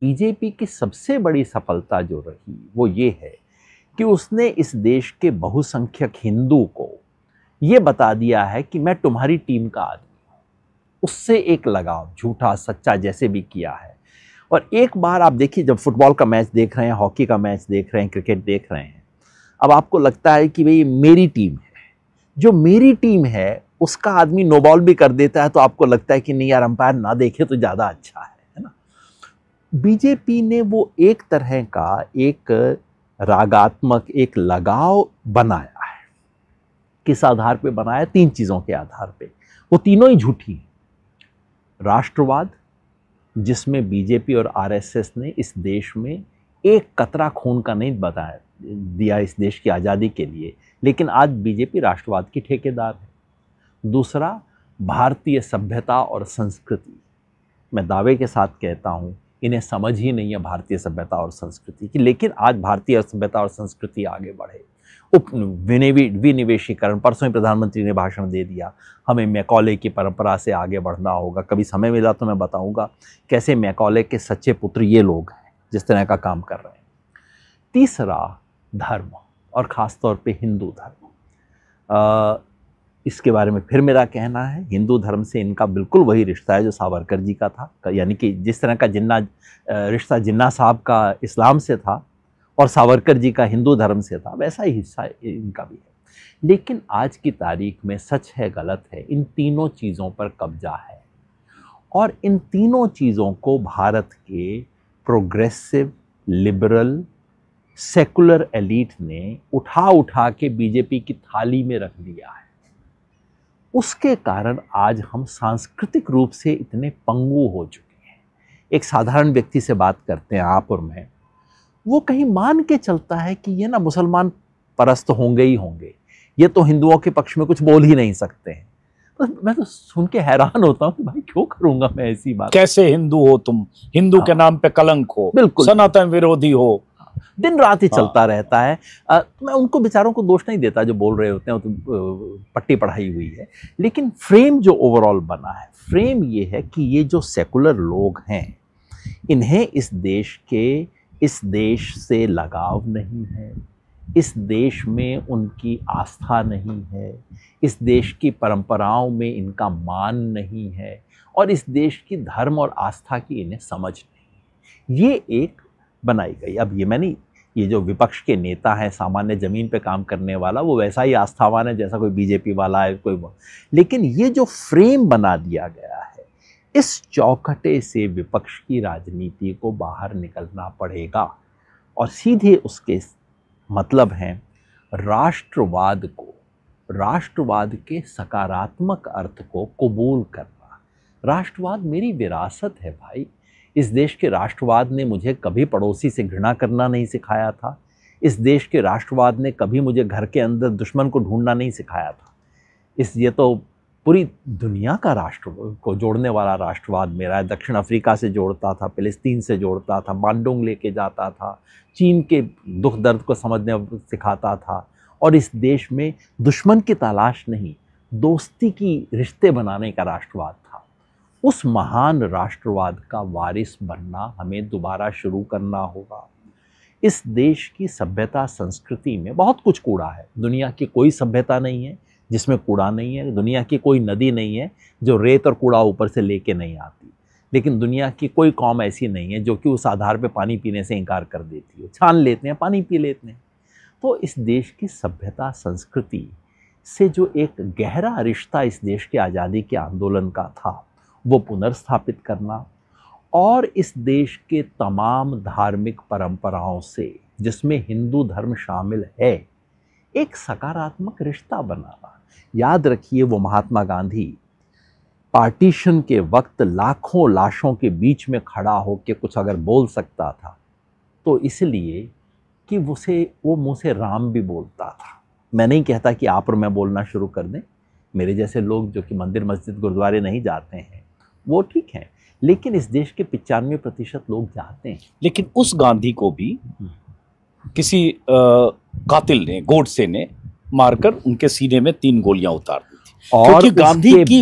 BJP की सबसे बड़ी सफलता जो रही वो ये है कि उसने इस देश के बहुसंख्यक हिंदू को ये बता दिया है कि मैं तुम्हारी टीम का आदमी हूं। उससे एक लगाव, झूठा सच्चा जैसे भी किया है। और एक बार आप देखिए, जब फुटबॉल का मैच देख रहे हैं, हॉकी का मैच देख रहे हैं, क्रिकेट देख रहे हैं, अब आपको लगता है कि भाई मेरी टीम है, जो मेरी टीम है उसका आदमी नो बॉल भी कर देता है तो आपको लगता है कि नहीं यार, अंपायर ना देखे तो ज्यादा अच्छा है ना। बीजेपी ने वो एक तरह का एक रागात्मक एक लगाव बनाया है। किस आधार पे बनाया? तीन चीजों के आधार पे। वो तीनों ही झूठी हैं। राष्ट्रवाद, जिसमें बीजेपी और आरएसएस ने इस देश में एक कतरा खून का नहीं बताया दिया इस देश की आज़ादी के लिए, लेकिन आज बीजेपी राष्ट्रवाद की ठेकेदार है। दूसरा, भारतीय सभ्यता और संस्कृति। मैं दावे के साथ कहता हूं, इन्हें समझ ही नहीं है भारतीय सभ्यता और संस्कृति की, लेकिन आज भारतीय सभ्यता और संस्कृति आगे बढ़े। विनिवेशीकरण, परसों ही प्रधानमंत्री ने भाषण दे दिया, हमें मैकॉले की परंपरा से आगे बढ़ना होगा। कभी समय मिला तो मैं बताऊंगा कैसे मैकॉले के सच्चे पुत्र ये लोग हैं जिस तरह का काम कर रहे हैं। तीसरा, धर्म, और खासतौर पे हिंदू धर्म। इसके बारे में फिर मेरा कहना है, हिंदू धर्म से इनका बिल्कुल वही रिश्ता है जो सावरकर जी का था। यानी कि जिस तरह का रिश्ता जिन्ना साहब का इस्लाम से था और सावरकर जी का हिंदू धर्म से था, वैसा ही हिस्सा इनका भी है। लेकिन आज की तारीख में सच है गलत है, इन तीनों चीज़ों पर कब्जा है। और इन तीनों चीज़ों को भारत के प्रोग्रेसिव, लिबरल, सेकुलर एलीट ने उठा उठा के बीजेपी की थाली में रख दिया है। उसके कारण आज हम सांस्कृतिक रूप से इतने पंगु हो चुके हैं। एक साधारण व्यक्ति से बात करते हैं आप और मैं, वो कहीं मान के चलता है कि ये ना मुसलमान परस्त होंगे ही होंगे, ये तो हिंदुओं के पक्ष में कुछ बोल ही नहीं सकते हैं। तो मैं तो सुन के हैरान होता हूँ कि भाई क्यों करूंगा मैं ऐसी बात। कैसे हिंदू हो तुम, हिंदू के नाम पे कलंक हो, बिल्कुल सनातन विरोधी हो, दिन रात ही चलता रहता है। मैं उनको बेचारों को दोष नहीं देता जो बोल रहे होते हैं, तो पट्टी पढ़ाई हुई है। लेकिन फ्रेम जो ओवरऑल बना है, फ्रेम ये है कि ये जो सेकुलर लोग हैं, इन्हें इस देश से लगाव नहीं है, इस देश में उनकी आस्था नहीं है, इस देश की परंपराओं में इनका मान नहीं है, और इस देश की धर्म और आस्था की इन्हें समझ नहीं। ये एक बनाई गई। अब ये जो विपक्ष के नेता हैं, सामान्य जमीन पे काम करने वाला, वो वैसा ही आस्थावान है जैसा कोई बीजेपी वाला है कोई। लेकिन ये जो फ्रेम बना दिया गया है, इस चौखटे से विपक्ष की राजनीति को बाहर निकलना पड़ेगा। और सीधे उसके मतलब हैं राष्ट्रवाद को, राष्ट्रवाद के सकारात्मक अर्थ को कबूल करना। राष्ट्रवाद मेरी विरासत है भाई। इस देश के राष्ट्रवाद ने मुझे कभी पड़ोसी से घृणा करना नहीं सिखाया था। इस देश के राष्ट्रवाद ने कभी मुझे घर के अंदर दुश्मन को ढूंढना नहीं सिखाया था। ये तो पूरी दुनिया का राष्ट्र को जोड़ने वाला राष्ट्रवाद मेरा है। दक्षिण अफ्रीका से जोड़ता था, फिलिस्तीन से जोड़ता था, बांडोंग लेके जाता था, चीन के दुख दर्द को समझने सिखाता था। और इस देश में दुश्मन की तलाश नहीं, दोस्ती की रिश्ते बनाने का राष्ट्रवाद था। उस महान राष्ट्रवाद का वारिस बनना हमें दोबारा शुरू करना होगा। इस देश की सभ्यता संस्कृति में बहुत कुछ कूड़ा है। दुनिया की कोई सभ्यता नहीं है जिसमें कूड़ा नहीं है। दुनिया की कोई नदी नहीं है जो रेत और कूड़ा ऊपर से लेके नहीं आती। लेकिन दुनिया की कोई कौम ऐसी नहीं है जो कि उस आधार पे पानी पीने से इनकार कर देती है। छान लेते हैं, पानी पी लेते हैं। तो इस देश की सभ्यता संस्कृति से जो एक गहरा रिश्ता इस देश के आज़ादी के आंदोलन का था, वो पुनर्स्थापित करना, और इस देश के तमाम धार्मिक परंपराओं से, जिसमें हिंदू धर्म शामिल है, एक सकारात्मक रिश्ता बनाना। याद रखिए, वो महात्मा गांधी पार्टीशन के वक्त लाखों लाशों के बीच में खड़ा होकर कुछ अगर बोल सकता था तो इसलिए कि वो मुँह से राम भी बोलता था। मैं नहीं कहता कि आप और मैं बोलना शुरू कर दें। मेरे जैसे लोग जो कि मंदिर मस्जिद गुरुद्वारे नहीं जाते हैं वो ठीक है, लेकिन इस देश के 95% लोग जाते हैं। लेकिन उस गांधी को भी किसी कातिल ने, गोडसे ने मारकर उनके सीने में 3 गोलियां उतार दी थी। क्योंकि गांधी की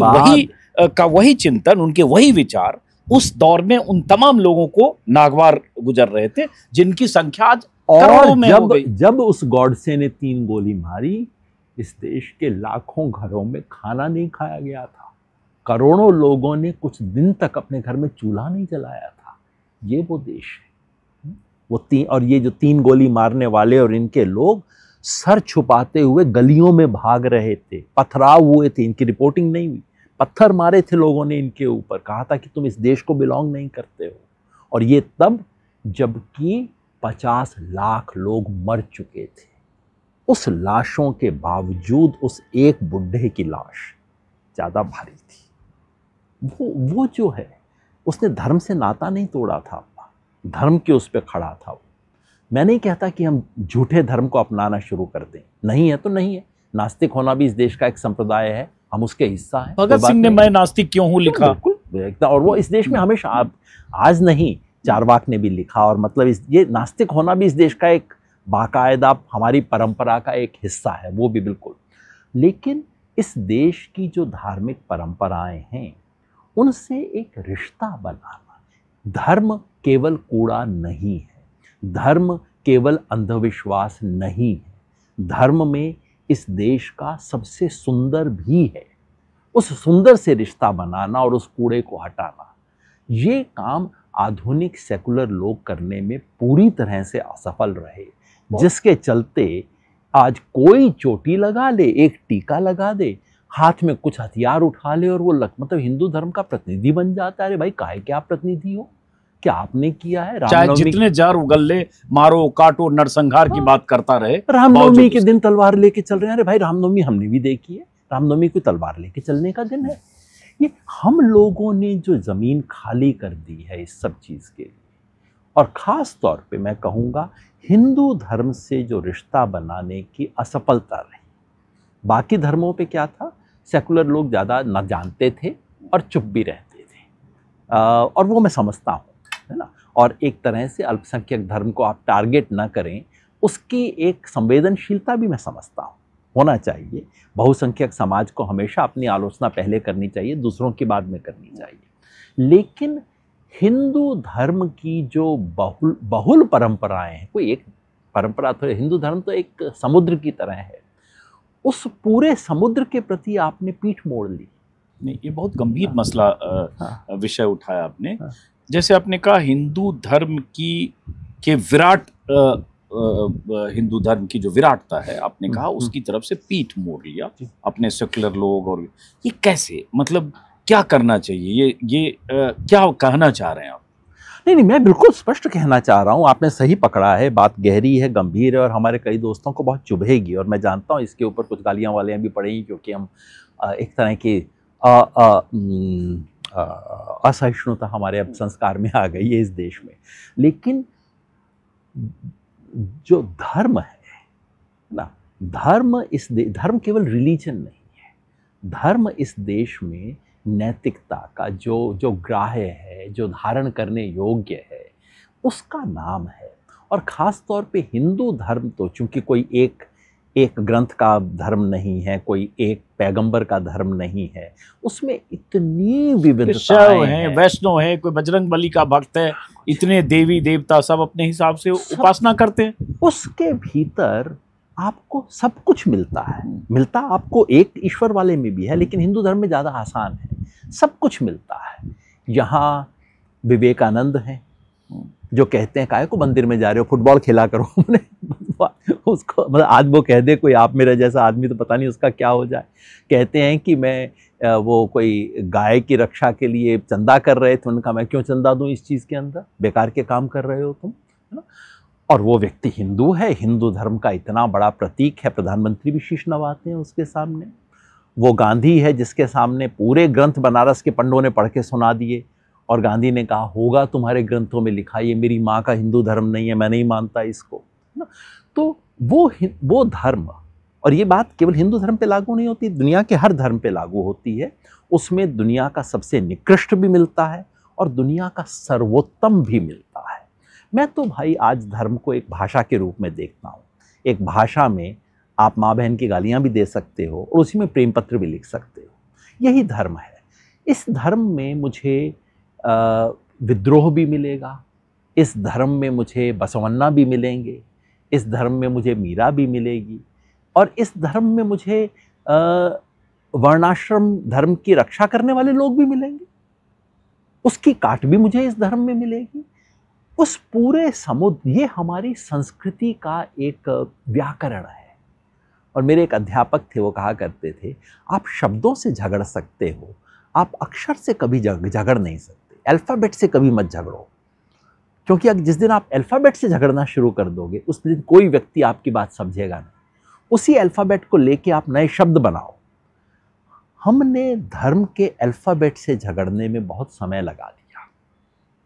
वही चिंतन, उनके वही विचार उस दौर में उन तमाम लोगों को नागवार गुजर रहे थे जिनकी संख्या आज करोड़ों और में हो गई। जब उस गॉडसे ने 3 गोली मारी, इस देश के लाखों घरों में खाना नहीं खाया गया था। करोड़ों लोगों ने कुछ दिन तक अपने घर में चूल्हा नहीं जलाया था। ये वो देश है। और ये जो 3 गोली मारने वाले और इनके लोग सर छुपाते हुए गलियों में भाग रहे थे, पथराव हुए थे, इनकी रिपोर्टिंग नहीं हुई, पत्थर मारे थे लोगों ने इनके ऊपर, कहा था कि तुम इस देश को बिलोंग नहीं करते हो। और ये तब जबकि 50 लाख लोग मर चुके थे। उस लाशों के बावजूद उस एक बुढ़े की लाश ज्यादा भारी थी। वो जो है, उसने धर्म से नाता नहीं तोड़ा था अपना, धर्म के उस पर खड़ा था वो। मैं नहीं कहता कि हम झूठे धर्म को अपनाना शुरू कर दें, नहीं है तो नहीं है। नास्तिक होना भी इस देश का एक संप्रदाय है, हम उसके हिस्सा हैं। भगत सिंह ने मैं नास्तिक क्यों हूं लिखा, बिल्कुल। और वो इस देश में हमेशा, आज नहीं, चारवाक ने भी लिखा। और मतलब ये नास्तिक होना भी इस देश का एक बाकायदा हमारी परंपरा का एक हिस्सा है, वो भी बिल्कुल। लेकिन इस देश की जो धार्मिक परंपराएं हैं, उनसे एक रिश्ता बनाना। धर्म केवल कूड़ा नहीं है, धर्म केवल अंधविश्वास नहीं है, धर्म में इस देश का सबसे सुंदर भी है। उस सुंदर से रिश्ता बनाना और उस कूड़े को हटाना, ये काम आधुनिक सेकुलर लोग करने में पूरी तरह से असफल रहे, जिसके चलते आज कोई चोटी लगा ले, एक टीका लगा दे, हाथ में कुछ हथियार उठा ले और वो मतलब हिंदू धर्म का प्रतिनिधि बन जाता है। अरे भाई, काहे के आप प्रतिनिधि हो? क्या आपने किया है? चाहे जितने जार उगल्ले मारो काटो नरसंहार की बात करता रहे, रामनवमी के दिन तलवार लेके चल रहे हैं। अरे भाई, रामनवमी हमने भी देखी है, रामनवमी कोई तलवार लेके चलने का दिन है? ये हम लोगों ने जो जमीन खाली कर दी है इस सब चीज के लिए। और खास तौर पे मैं कहूँगा, हिंदू धर्म से जो रिश्ता बनाने की असफलता रही। बाकी धर्मों पे क्या था, सेकुलर लोग ज़्यादा न जानते थे और चुप भी रहते थे, और वो मैं समझता हूँ, है ना। और एक तरह से अल्पसंख्यक धर्म को आप टारगेट ना करें, उसकी एक संवेदनशीलता भी मैं समझता हूँ, होना चाहिए। बहुसंख्यक समाज को हमेशा अपनी आलोचना पहले करनी चाहिए, दूसरों की बाद में करनी चाहिए। लेकिन हिंदू धर्म की जो बहुल परंपराएं हैं, कोई एक परंपरा तो, हिंदू धर्म तो एक समुद्र की तरह है, उस पूरे समुद्र के प्रति आपने पीठ मोड़ ली। नहीं, ये बहुत गंभीर मसला विषय उठाया आपने। जैसे आपने कहा हिंदू धर्म के विराट हिंदू धर्म की जो विराटता है, आपने कहा उसकी तरफ से पीठ मोड़ लिया अपने सेकुलर लोग। और ये कैसे, मतलब क्या करना चाहिए, ये क्या कहना चाह रहे हैं आप? नहीं, मैं बिल्कुल स्पष्ट कहना चाह रहा हूँ। आपने सही पकड़ा है, बात गहरी है, गंभीर है और हमारे कई दोस्तों को बहुत चुभेगी। और मैं जानता हूँ इसके ऊपर कुछ गालियाँ वालियाँ भी पड़ेंगी, क्योंकि हम एक तरह की असहिष्णुता हमारे अब संस्कार में आ गई है इस देश में। लेकिन जो धर्म है ना, धर्म केवल रिलीजन नहीं है। धर्म इस देश में नैतिकता का जो ग्राह्य है, जो धारण करने योग्य है, उसका नाम है। और ख़ास तौर पे हिंदू धर्म तो चूंकि कोई एक ग्रंथ का धर्म नहीं है, कोई एक पैगंबर का धर्म नहीं है, उसमें इतनी विविधताएं हैं। वैष्णव है, कोई बजरंगबली का भक्त है, इतने देवी देवता सब अपने हिसाब से उपासना करते हैं। उसके भीतर आपको सब कुछ मिलता है। मिलता आपको एक ईश्वर वाले में भी है, लेकिन हिंदू धर्म में ज़्यादा आसान है, सब कुछ मिलता है। यहाँ विवेकानंद हैं जो कहते हैं काहे को मंदिर में जा रहे हो, फुटबॉल खेला करो। उसको मतलब आज वो कह दे कोई आप मेरा जैसा आदमी, तो पता नहीं उसका क्या हो जाए। कहते हैं कि मैं वो कोई गाय की रक्षा के लिए चंदा कर रहे थे, उनका मैं क्यों चंदा दूं इस चीज़ के अंदर, बेकार के काम कर रहे हो तुम, है ना। और वो व्यक्ति हिंदू है, हिंदू धर्म का इतना बड़ा प्रतीक है, प्रधानमंत्री भी शीश नवाते हैं उसके सामने। वो गांधी है जिसके सामने पूरे ग्रंथ बनारस के पंडों ने पढ़ के सुना दिए, और गांधी ने कहा होगा तुम्हारे ग्रंथों में लिखा, ये मेरी माँ का हिंदू धर्म नहीं है, मैं नहीं मानता इसको, है ना। तो वो धर्म, और ये बात केवल हिंदू धर्म पे लागू नहीं होती, दुनिया के हर धर्म पे लागू होती है। उसमें दुनिया का सबसे निकृष्ट भी मिलता है और दुनिया का सर्वोत्तम भी मिलता है। मैं तो भाई आज धर्म को एक भाषा के रूप में देखता हूँ। एक भाषा में आप माँ बहन की गालियाँ भी दे सकते हो और उसी में प्रेम पत्र भी लिख सकते हो, यही धर्म है। इस धर्म में मुझे विद्रोह भी मिलेगा, इस धर्म में मुझे बसवन्ना भी मिलेंगे, इस धर्म में मुझे मीरा भी मिलेगी, और इस धर्म में मुझे वर्णाश्रम धर्म की रक्षा करने वाले लोग भी मिलेंगे, उसकी काट भी मुझे इस धर्म में मिलेगी। उस पूरे समुद्र, ये हमारी संस्कृति का एक व्याकरण है। और मेरे एक अध्यापक थे, वो कहा करते थे, आप शब्दों से झगड़ सकते हो, आप अक्षर से कभी झगड़ नहीं सकते, अल्फ़ाबेट से कभी मत झगड़ो, क्योंकि जिस दिन आप अल्फ़ाबेट से झगड़ना शुरू कर दोगे उस दिन कोई व्यक्ति आपकी बात समझेगा नहीं। उसी अल्फ़ाबेट को लेके आप नए शब्द बनाओ। हमने धर्म के अल्फ़ाबेट से झगड़ने में बहुत समय लगा दिया।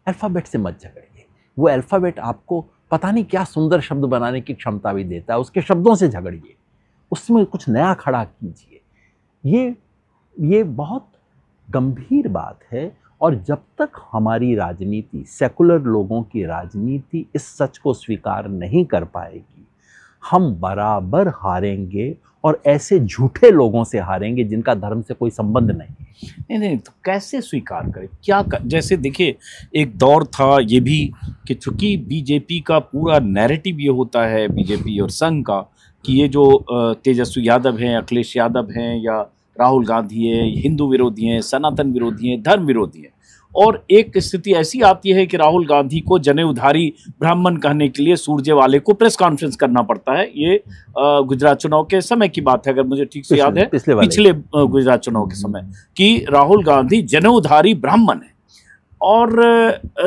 अल्फ़ाबेट से मत झगड़िए, वो अल्फ़ाबेट आपको पता नहीं क्या सुंदर शब्द बनाने की क्षमता भी देता है। उसके शब्दों से झगड़िए, उसमें कुछ नया खड़ा कीजिए। ये बहुत गंभीर बात है। और जब तक हमारी राजनीति, सेकुलर लोगों की राजनीति इस सच को स्वीकार नहीं कर पाएगी, हम बराबर हारेंगे, और ऐसे झूठे लोगों से हारेंगे जिनका धर्म से कोई संबंध नहीं। नहीं, तो कैसे स्वीकार करें? जैसे देखिए, एक दौर था ये भी कि चूंकि बीजेपी का पूरा नैरेटिव ये होता है, बीजेपी और संघ का, कि ये जो तेजस्वी यादव हैं, अखिलेश यादव हैं, या राहुल गांधी है, हिंदू विरोधी हैं, सनातन विरोधी हैं, धर्म विरोधी हैं। और एक स्थिति ऐसी आती है कि राहुल गांधी को जनेऊधारी ब्राह्मण कहने के लिए सुरजेवाले को प्रेस कॉन्फ्रेंस करना पड़ता है। ये गुजरात चुनाव के समय की बात है, अगर मुझे ठीक से याद है, पिछले गुजरात चुनाव के समय, कि राहुल गांधी जनेऊधारी ब्राह्मण है और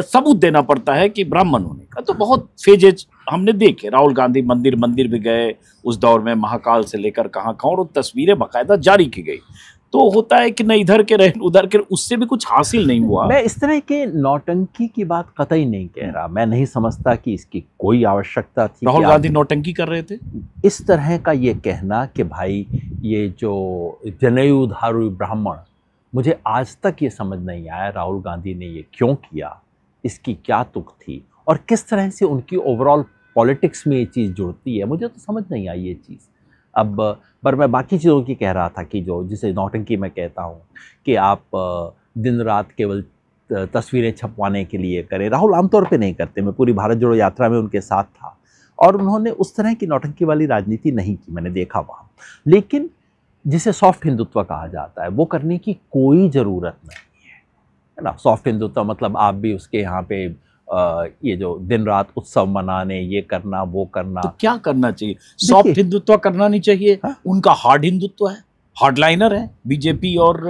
सबूत देना पड़ता है कि ब्राह्मण होने का। तो बहुत फेजेज हमने देखे। राहुल गांधी मंदिर भी गए उस दौर में, महाकाल से लेकर कहाँ, और तस्वीरें बाकायदा जारी की गई। तो होता है कि न इधर के रहे उधर के, उससे भी कुछ हासिल नहीं हुआ। मैं इस तरह के नौटंकी की बात कतई नहीं कह रहा। मैं नहीं समझता कि इसकी कोई आवश्यकता थी। राहुल गांधी नौटंकी कर रहे थे इस तरह का ये कहना कि भाई ये जो जनेऊधारी ब्राह्मण, मुझे आज तक ये समझ नहीं आया राहुल गांधी ने ये क्यों किया, इसकी क्या तुक थी, और किस तरह से उनकी ओवरऑल पॉलिटिक्स में ये चीज़ जुड़ती है। मुझे तो समझ नहीं आई ये चीज़। अब पर मैं बाकी चीज़ों की कह रहा था कि जो जिसे नौटंकी मैं कहता हूँ कि आप दिन रात केवल तस्वीरें छपवाने के लिए करें। राहुल आमतौर पे नहीं करते। मैं पूरी भारत जोड़ो यात्रा में उनके साथ था और उन्होंने उस तरह की नौटंकी वाली राजनीति नहीं की, मैंने देखा वहाँ। लेकिन जिसे सॉफ्ट हिंदुत्व कहा जाता है वो करने की कोई ज़रूरत नहीं है ना। सॉफ्ट हिंदुत्व मतलब आप भी उसके यहाँ पे ये जो दिन रात उत्सव मनाने, ये करना वो करना। तो क्या करना चाहिए? सॉफ्ट हिंदुत्व करना नहीं चाहिए। उनका हार्ड हिंदुत्व है, हार्डलाइनर है बीजेपी और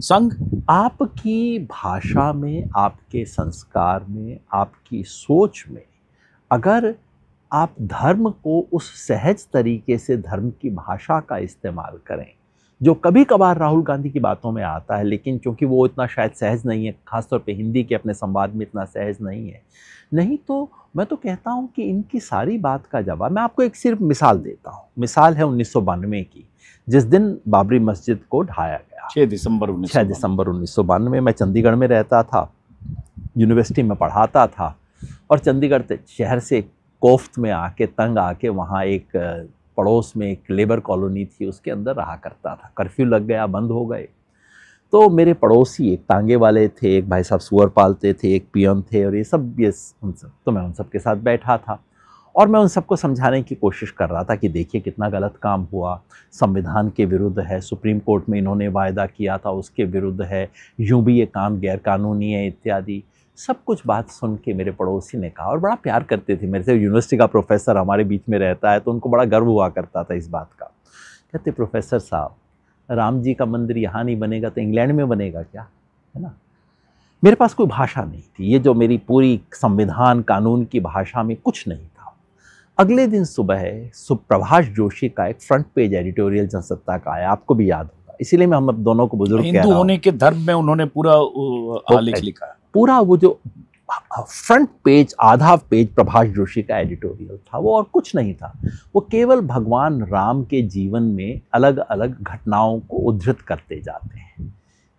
संघ। आपकी भाषा में, आपके संस्कार में, आपकी सोच में अगर आप धर्म को उस सहज तरीके से धर्म की भाषा का इस्तेमाल करें जो कभी कभार राहुल गांधी की बातों में आता है, लेकिन चूंकि वो इतना शायद सहज नहीं है, खासतौर पे हिंदी के अपने संवाद में इतना सहज नहीं है, नहीं तो मैं तो कहता हूँ कि इनकी सारी बात का जवाब, मैं आपको एक सिर्फ मिसाल देता हूँ। मिसाल है 1992 की, जिस दिन बाबरी मस्जिद को ढाया गया, 6 दिसंबर 1992। मैं चंडीगढ़ में रहता था, यूनिवर्सिटी में पढ़ाता था, और चंडीगढ़ शहर से कोफ्त में आके, तंग आके, वहाँ एक पड़ोस में एक लेबर कॉलोनी थी, उसके अंदर रहा करता था। कर्फ्यू लग गया, बंद हो गए, तो मेरे पड़ोसी एक तांगे वाले थे, एक भाई साहब सुअर पालते थे, एक पियन थे, और तो मैं उन सब के साथ बैठा था और मैं उन सबको समझाने की कोशिश कर रहा था कि देखिए कितना गलत काम हुआ, संविधान के विरुद्ध है, सुप्रीम कोर्ट में इन्होंने वायदा किया था उसके विरुद्ध है, यूं भी ये काम गैरकानूनी है इत्यादि। सब कुछ बात सुन के मेरे पड़ोसी ने कहा, और बड़ा प्यार करते थे मेरे से, यूनिवर्सिटी का प्रोफेसर हमारे बीच में रहता है तो उनको बड़ा गर्व हुआ करता था इस बात का। कहते, प्रोफेसर साहब, राम जी का मंदिर यहाँ नहीं बनेगा तो इंग्लैंड में बनेगा क्या, है ना। मेरे पास कोई भाषा नहीं थी, ये जो मेरी पूरी संविधान कानून की भाषा में कुछ नहीं था। अगले दिन सुबह प्रभाष जोशी का एक फ्रंट पेज एडिटोरियल जनसत्ता का आया, आपको भी याद होगा, इसीलिए मैं हम दोनों को बुजुर्ग कह रहा हूं। हिंदू होने के धर्म में उन्होंने पूरा आलेख लिखा, पूरा वो जो फ्रंट पेज, आधा पेज प्रभाष जोशी का एडिटोरियल था, वो और कुछ नहीं था। वो केवल भगवान राम के जीवन में अलग अलग घटनाओं को उद्धृत करते जाते हैं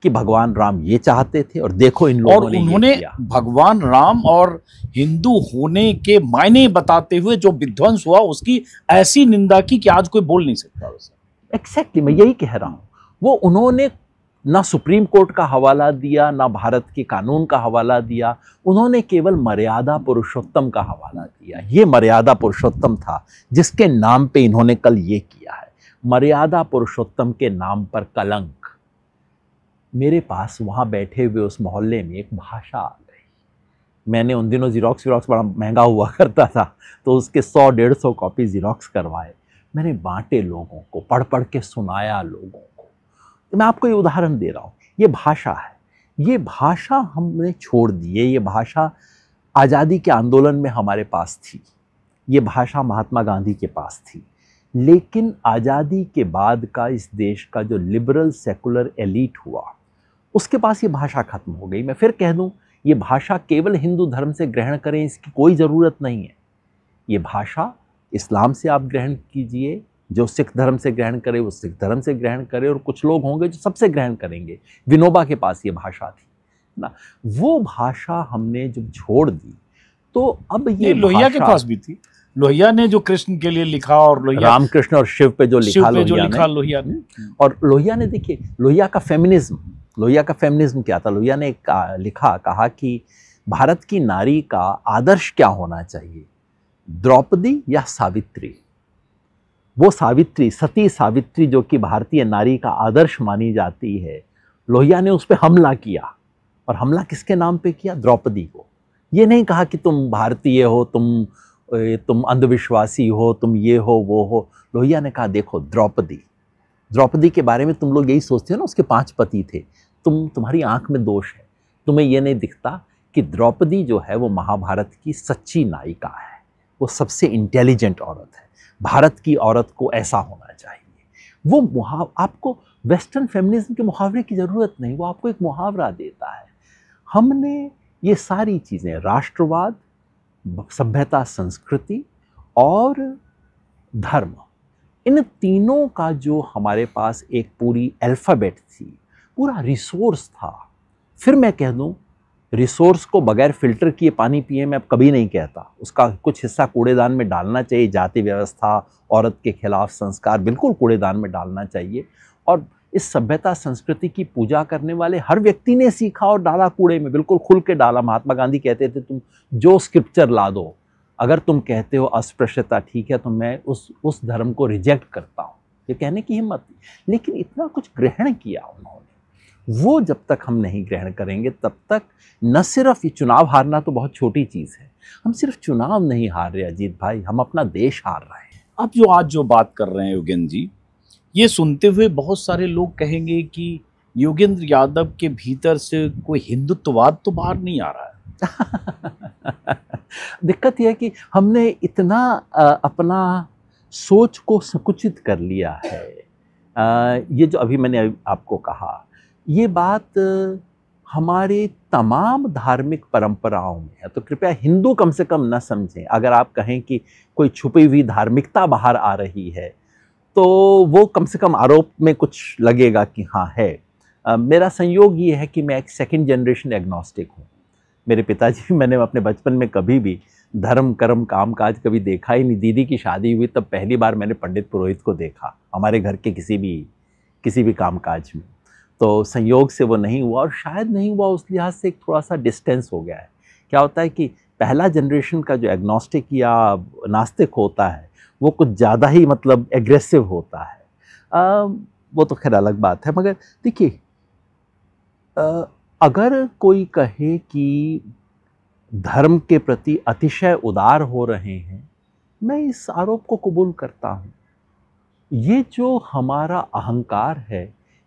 कि भगवान राम ये चाहते थे और देखो इन लोगों ने उन्होंने भगवान राम और हिंदू होने के मायने बताते हुए जो विध्वंस हुआ उसकी ऐसी निंदा की कि आज कोई बोल नहीं सकता। एग्जैक्टली, मैं यही कह रहा हूँ। वो उन्होंने ना सुप्रीम कोर्ट का हवाला दिया, ना भारत के कानून का हवाला दिया, उन्होंने केवल मर्यादा पुरुषोत्तम का हवाला दिया। ये मर्यादा पुरुषोत्तम था जिसके नाम पे इन्होंने कल ये किया है। मर्यादा पुरुषोत्तम के नाम पर कलंक। मेरे पास वहां बैठे हुए उस मोहल्ले में एक भाषा आ गई। मैंने उन दिनों जीरोक्स बड़ा महंगा हुआ करता था, तो उसके 100-150 कॉपी जीरोक्स करवाए, मैंने बांटे लोगों को, पढ़ पढ़ के सुनाया लोगों को। तो मैं आपको ये उदाहरण दे रहा हूँ, ये भाषा है, ये भाषा हमने छोड़ दी है। ये भाषा आज़ादी के आंदोलन में हमारे पास थी, ये भाषा महात्मा गांधी के पास थी, लेकिन आज़ादी के बाद का इस देश का जो लिबरल सेकुलर एलीट हुआ, उसके पास ये भाषा खत्म हो गई। मैं फिर कह दूं, ये भाषा केवल हिंदू धर्म से ग्रहण करें इसकी कोई ज़रूरत नहीं है। ये भाषा इस्लाम से आप ग्रहण कीजिए, जो सिख धर्म से ग्रहण करे वो सिख धर्म से ग्रहण करे, और कुछ लोग होंगे जो सबसे ग्रहण करेंगे। विनोबा के पास ये भाषा थी ना, वो भाषा हमने जब छोड़ दी तो अब ये लोहिया के पास भी थी। लोहिया ने जो कृष्ण के लिए लिखा, और लोहिया रामकृष्ण और शिव पे जो लिखा लोहिया ने, और लोहिया ने, देखिए लोहिया का फेमिनिज्म क्या था। लोहिया ने कहा कि भारत की नारी का आदर्श क्या होना चाहिए, द्रौपदी या सावित्री। वो सावित्री, सती सावित्री, जो कि भारतीय नारी का आदर्श मानी जाती है, लोहिया ने उस पर हमला किया। और हमला किसके नाम पे किया? द्रौपदी को। ये नहीं कहा कि तुम भारतीय हो, तुम अंधविश्वासी हो, तुम ये हो वो हो। लोहिया ने कहा देखो द्रौपदी के बारे में तुम लोग यही सोचते हो ना, उसके 5 पति थे, तुम्हारी आंख में दोष है। तुम्हें ये नहीं दिखता कि द्रौपदी जो है वो महाभारत की सच्ची नायिका है, वो सबसे इंटेलिजेंट औरत है। भारत की औरत को ऐसा होना चाहिए। वो आपको वेस्टर्न फेमिनिज्म के मुहावरे की ज़रूरत नहीं, वो आपको एक मुहावरा देता है। हमने ये सारी चीज़ें, राष्ट्रवाद, सभ्यता, संस्कृति और धर्म, इन तीनों का जो हमारे पास एक पूरी अल्फ़ाबेट थी, पूरा रिसोर्स था। फिर मैं कह दूं, रिसोर्स को बगैर फिल्टर किए पानी पिए मैं अब कभी नहीं कहता। उसका कुछ हिस्सा कूड़ेदान में डालना चाहिए। जाति व्यवस्था, औरत के खिलाफ संस्कार, बिल्कुल कूड़ेदान में डालना चाहिए। और इस सभ्यता संस्कृति की पूजा करने वाले हर व्यक्ति ने सीखा और डाला कूड़े में, बिल्कुल खुल के डाला। महात्मा गांधी कहते थे तुम जो स्क्रिप्चर ला दो, अगर तुम कहते हो अस्पृश्यता ठीक है तो मैं उस धर्म को रिजेक्ट करता हूँ, ये कहने की हिम्मत थी। लेकिन इतना कुछ ग्रहण किया उन्होंने, वो जब तक हम नहीं ग्रहण करेंगे तब तक न सिर्फ ये चुनाव हारना तो बहुत छोटी चीज़ है, हम सिर्फ चुनाव नहीं हार रहे अजीत भाई, हम अपना देश हार रहे हैं। आप आज जो बात कर रहे हैं योगेंद्र जी, ये सुनते हुए बहुत सारे लोग कहेंगे कि योगेंद्र यादव के भीतर से कोई हिंदुत्ववाद तो बाहर नहीं आ रहा है। दिक्कत यह है कि हमने इतना अपना सोच को संकुचित कर लिया है। ये जो अभी मैंने आपको कहा, ये बात हमारे तमाम धार्मिक परंपराओं में है, तो कृपया हिंदू कम से कम न समझें। अगर आप कहें कि कोई छुपी हुई धार्मिकता बाहर आ रही है तो वो कम से कम आरोप में कुछ लगेगा कि हाँ है। मेरा संयोग ये है कि मैं एक सेकंड जनरेशन एग्नोस्टिक हूँ। मेरे पिताजी, मैंने अपने बचपन में कभी भी धर्म कर्म काम काज कभी देखा ही नहीं। दीदी की शादी हुई तब पहली बार मैंने पंडित पुरोहित को देखा हमारे घर के किसी भी काम काज में। तो संयोग से वो नहीं हुआ, और शायद नहीं हुआ उस लिहाज से एक थोड़ा सा डिस्टेंस हो गया है। क्या होता है कि पहला जनरेशन का जो एग्नोस्टिक या नास्तिक होता है वो कुछ ज़्यादा ही मतलब एग्रेसिव होता है। वो तो खैर अलग बात है। मगर देखिए, अगर कोई कहे कि धर्म के प्रति अतिशय उदार हो रहे हैं, मैं इस आरोप को कबूल करता हूँ। ये जो हमारा अहंकार है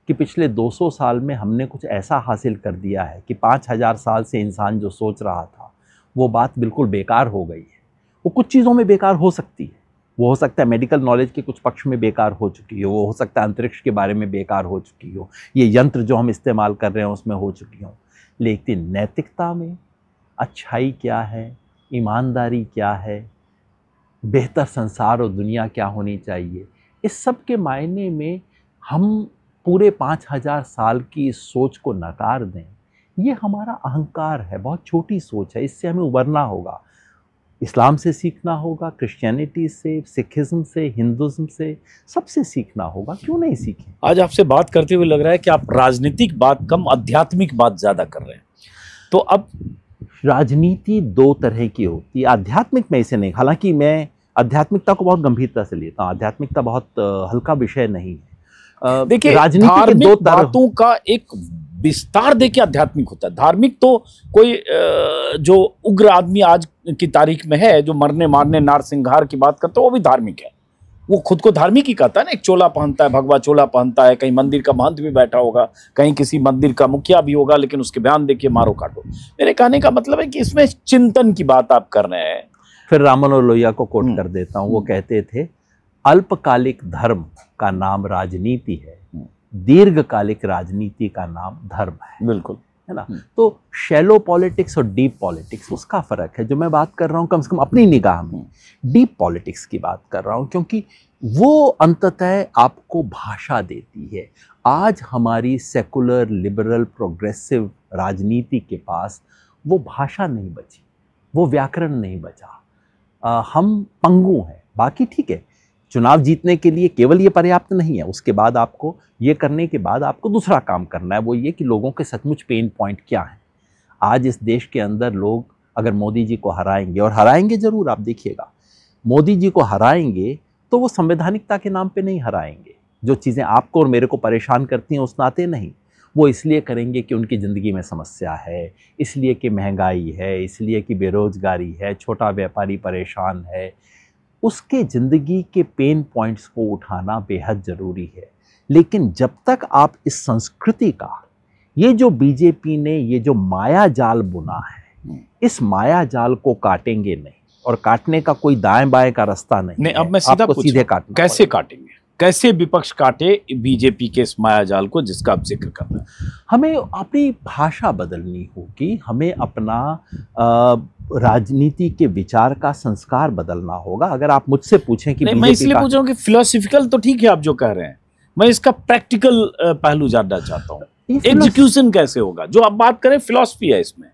कि पिछले 200 साल में हमने कुछ ऐसा हासिल कर दिया है कि 5000 साल से इंसान जो सोच रहा था वो बात बिल्कुल बेकार हो गई है। वो कुछ चीज़ों में बेकार हो सकती है, वो हो सकता है मेडिकल नॉलेज के कुछ पक्ष में बेकार हो चुकी हो, वो हो सकता है अंतरिक्ष के बारे में बेकार हो चुकी हो, ये यंत्र जो हम इस्तेमाल कर रहे हैं उसमें हो चुकी हो। लेकिन नैतिकता में अच्छाई क्या है, ईमानदारी क्या है, बेहतर संसार और दुनिया क्या होनी चाहिए, इस सब के मायने में हम पूरे 5000 साल की इस सोच को नकार दें, ये हमारा अहंकार है। बहुत छोटी सोच है, इससे हमें उबरना होगा। इस्लाम से सीखना होगा, क्रिश्चियनिटी से, सिखिज्म से, हिंदुज्म से, सबसे सीखना होगा। क्यों नहीं सीखें? आज आपसे बात करते हुए लग रहा है कि आप राजनीतिक बात कम, आध्यात्मिक बात ज्यादा कर रहे हैं। तो अब राजनीति दो तरह की होती है, आध्यात्मिक में इसे नहीं, हालांकि मैं आध्यात्मिकता को बहुत गंभीरता से लेता हूँ, आध्यात्मिकता बहुत हल्का विषय नहीं है। देखिए, राजनीति के दो धार्मिक बातों का एक विस्तार देके आध्यात्मिक होता है। धार्मिक तो कोई जो उग्र आदमी आज की तारीख में है, जो मरने मारने नारसिंहार की बात करता है, वो भी धार्मिक है। वो खुद को धार्मिक ही कहता है ना। एक चोला पहनता है, भगवा चोला पहनता है, कहीं मंदिर का महंत भी बैठा होगा, कहीं किसी मंदिर का मुखिया भी होगा, लेकिन उसके बयान देखिए मारो काटो। मेरे कहने का मतलब है कि इसमें चिंतन की बात आप कर रहे हैं। फिर राममनोहर लोहिया को कोट कर देता हूँ, वो कहते थे अल्पकालिक धर्म का नाम राजनीति है, दीर्घकालिक राजनीति का नाम धर्म है। बिल्कुल, है ना। तो शैलो पॉलिटिक्स और डीप पॉलिटिक्स, उसका फर्क है। जो मैं बात कर रहा हूँ, कम से कम अपनी निगाह में डीप पॉलिटिक्स की बात कर रहा हूँ, क्योंकि वो अंततः आपको भाषा देती है। आज हमारी सेकुलर, लिबरल, प्रोग्रेसिव राजनीति के पास वो भाषा नहीं बची, वो व्याकरण नहीं बचा। हम पंगु हैं। बाकी ठीक है, चुनाव जीतने के लिए केवल ये पर्याप्त नहीं है, उसके बाद आपको ये करने के बाद आपको दूसरा काम करना है, वो ये कि लोगों के सचमुच पेन पॉइंट क्या है। आज इस देश के अंदर लोग अगर मोदी जी को हराएंगे, और हराएंगे जरूर, आप देखिएगा, मोदी जी को हराएंगे तो वो संवैधानिकता के नाम पे नहीं हराएंगे। जो चीज़ें आपको और मेरे को परेशान करती हैं उस नाते नहीं, वो इसलिए करेंगे कि उनकी ज़िंदगी में समस्या है, इसलिए कि महंगाई है, इसलिए कि बेरोजगारी है, छोटा व्यापारी परेशान है। उसके ज़िंदगी के पेन पॉइंट्स को उठाना बेहद ज़रूरी है। लेकिन जब तक आप इस संस्कृति का, ये जो बीजेपी ने ये जो माया जाल बुना है, इस माया जाल को काटेंगे नहीं, और काटने का कोई दाएं बाएं का रास्ता नहीं। अब मैं सीधा सीधे काटना, कैसे काटेंगे, कैसे विपक्ष काटे बीजेपी के इस माया जाल को जिसका आप जिक्र कर रहे हैं? हमें अपनी भाषा बदलनी होगी, हमें अपना राजनीति के विचार का संस्कार बदलना होगा। अगर आप मुझसे पूछें कि मैं इसलिए पूछ रहा हूं कि फिलोसफिकल तो ठीक है आप जो कह रहे हैं, मैं इसका प्रैक्टिकल पहलू जानना चाहता हूं। एग्जीक्यूशन कैसे होगा? जो आप बात करें फिलॉसफी है इसमें,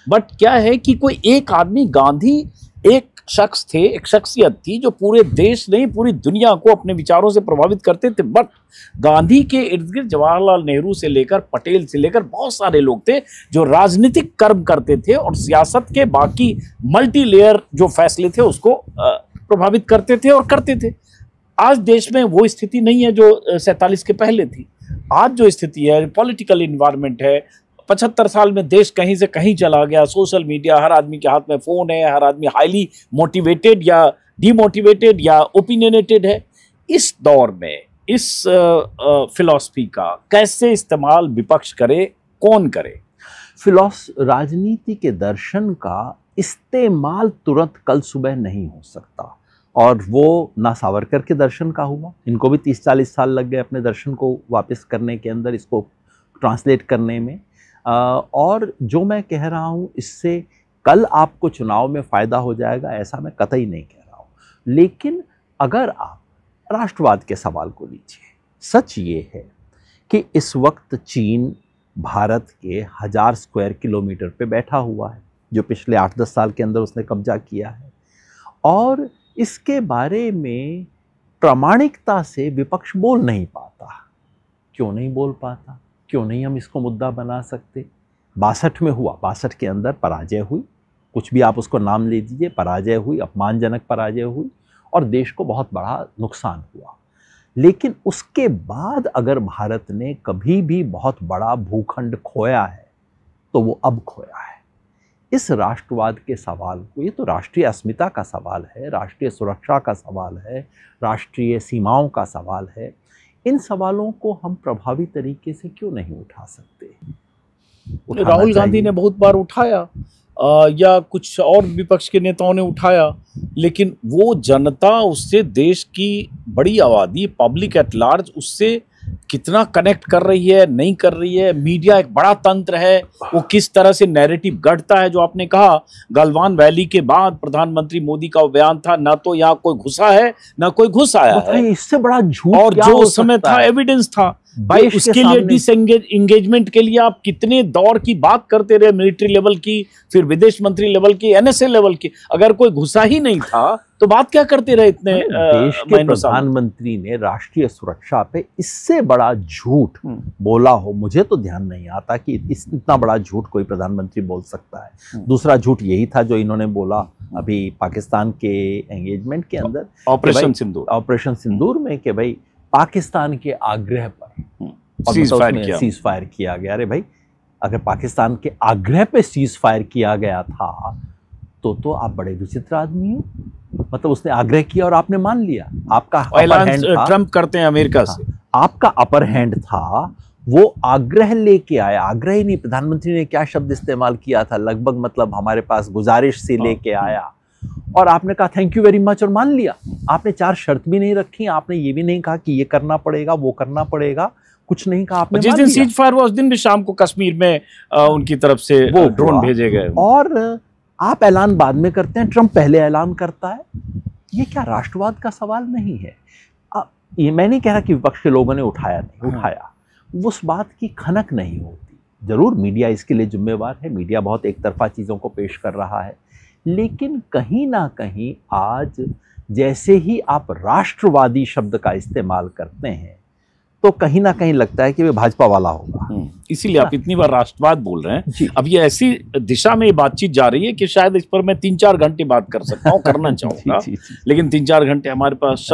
बट क्या है कि कोई एक आदमी, गांधी एक शख्स थे, एक शख्सियत थी जो पूरे देश नहीं पूरी दुनिया को अपने विचारों से प्रभावित करते थे। बट गांधी के इर्द गिर्द जवाहरलाल नेहरू से लेकर पटेल से लेकर बहुत सारे लोग थे जो राजनीतिक कर्म करते थे और सियासत के बाकी मल्टी लेयर जो फैसले थे उसको प्रभावित करते थे और करते थे। आज देश में वो स्थिति नहीं है जो 47 के पहले थी। आज जो स्थिति है, पॉलिटिकल इन्वायरमेंट है, 75 साल में देश कहीं से कहीं चला गया, सोशल मीडिया, हर आदमी के हाथ में फ़ोन है, हर आदमी हाईली मोटिवेटेड या डीमोटिवेटेड या ओपिनियनेटेड है। इस दौर में इस फिलॉसफी का कैसे इस्तेमाल विपक्ष करे, कौन करे? राजनीति के दर्शन का इस्तेमाल तुरंत कल सुबह नहीं हो सकता, और वो ना सावरकर के दर्शन का हुआ। इनको भी 30-40 साल लग गए अपने दर्शन को वापस करने के अंदर, इसको ट्रांसलेट करने में। और जो मैं कह रहा हूँ, इससे कल आपको चुनाव में फ़ायदा हो जाएगा, ऐसा मैं कतई नहीं कह रहा हूँ। लेकिन अगर आप राष्ट्रवाद के सवाल को लीजिए, सच ये है कि इस वक्त चीन भारत के 1000 स्क्वायर किलोमीटर पे बैठा हुआ है, जो पिछले 8-10 साल के अंदर उसने कब्जा किया है, और इसके बारे में प्रामाणिकता से विपक्ष बोल नहीं पाता। क्यों नहीं बोल पाता? क्यों नहीं हम इसको मुद्दा बना सकते? 62 में हुआ, 62 के अंदर पराजय हुई, कुछ भी आप उसको नाम ले दीजिए, पराजय हुई, अपमानजनक पराजय हुई, और देश को बहुत बड़ा नुकसान हुआ। लेकिन उसके बाद अगर भारत ने कभी भी बहुत बड़ा भूखंड खोया है तो वो अब खोया है। इस राष्ट्रवाद के सवाल को, ये तो राष्ट्रीय अस्मिता का सवाल है, राष्ट्रीय सुरक्षा का सवाल है, राष्ट्रीय सीमाओं का सवाल है। इन सवालों को हम प्रभावी तरीके से क्यों नहीं उठा सकते? राहुल गांधी ने बहुत बार उठाया, या कुछ और विपक्ष के नेताओं ने उठाया, लेकिन वो जनता उससे, देश की बड़ी आबादी, पब्लिक एट लार्ज, उससे कितना कनेक्ट कर रही है, नहीं कर रही है। मीडिया एक बड़ा तंत्र है, वो किस तरह से नैरेटिव गढ़ता है। जो आपने कहा, गलवान वैली के बाद प्रधानमंत्री मोदी का बयान था, ना तो यहाँ कोई घुसा है ना कोई घुस आया है, इससे बड़ा झूठ और जो उस समय था एविडेंस था। भाई उसके लिए डिसएंगेजमेंट के लिए आप कितने दौर की बात करते रहे, मिलिट्री लेवल की, फिर विदेश मंत्री लेवल की, एनएसए लेवल की। अगर कोई घुसा ही नहीं था तो बात क्या करते रहे इतने देश के प्रधानमंत्री ने राष्ट्रीय सुरक्षा पे इससे बड़ा झूठ बोला हो, मुझे तो ध्यान नहीं आता कि इतना बड़ा झूठ कोई प्रधानमंत्री बोल सकता है। दूसरा झूठ यही था जो इन्होंने बोला अभी पाकिस्तान के एंगेजमेंट के अंदर, ऑपरेशन सिंदूर में, कि भाई पाकिस्तान के आग्रह पर सीज फायर किया गया। अरे भाई, अगर पाकिस्तान के आग्रह पे सीज फायर किया गया था तो आप बड़े विचित्र आदमी हो। मतलब उसने आग्रह किया और आपने मान लिया। आपका अपर हैंड था, ट्रम्प करते हैं अमेरिका से, आपका अपर हैंड था, वो आग्रह लेके आया। आग्रह ही नहीं, प्रधानमंत्री ने क्या शब्द इस्तेमाल किया था, लगभग मतलब हमारे पास गुजारिश से लेके आया, और आपने कहा थैंक यू वेरी मच और मान लिया। आपने 4 शर्त भी नहीं रखी, आपने ये भी नहीं कहा कि ये करना पड़ेगा, वो करना पड़ेगा, कुछ नहीं कहा आपने। जिस दिन सीज फायर हुआ उस दिन भी शाम को कश्मीर में उनकी तरफ से वो ड्रोन भेजे गए। और आप ऐलान बाद में करते हैं, ट्रंप पहले ऐलान करता है। ये क्या राष्ट्रवाद का सवाल नहीं है? ये मैं नहीं कह रहा कि विपक्ष के लोगों ने उठाया नहीं, उठाया, उस बात की खनक नहीं होती। जरूर मीडिया इसके लिए जिम्मेवार है, मीडिया बहुत एक तरफा चीज़ों को पेश कर रहा है, लेकिन कहीं ना कहीं आज जैसे ही आप राष्ट्रवादी शब्द का इस्तेमाल करते हैं तो कहीं ना कहीं लगता है कि वे भाजपा वाला होगा। इसीलिए आप इतनी बार राष्ट्रवाद बोल रहे हैं। अब ये ऐसी दिशा में बातचीत जा रही है कि शायद इस पर मैं 3-4 घंटे बात कर सकता हूँ, करना चाहूँगा, लेकिन 3-4 घंटे हमारे पास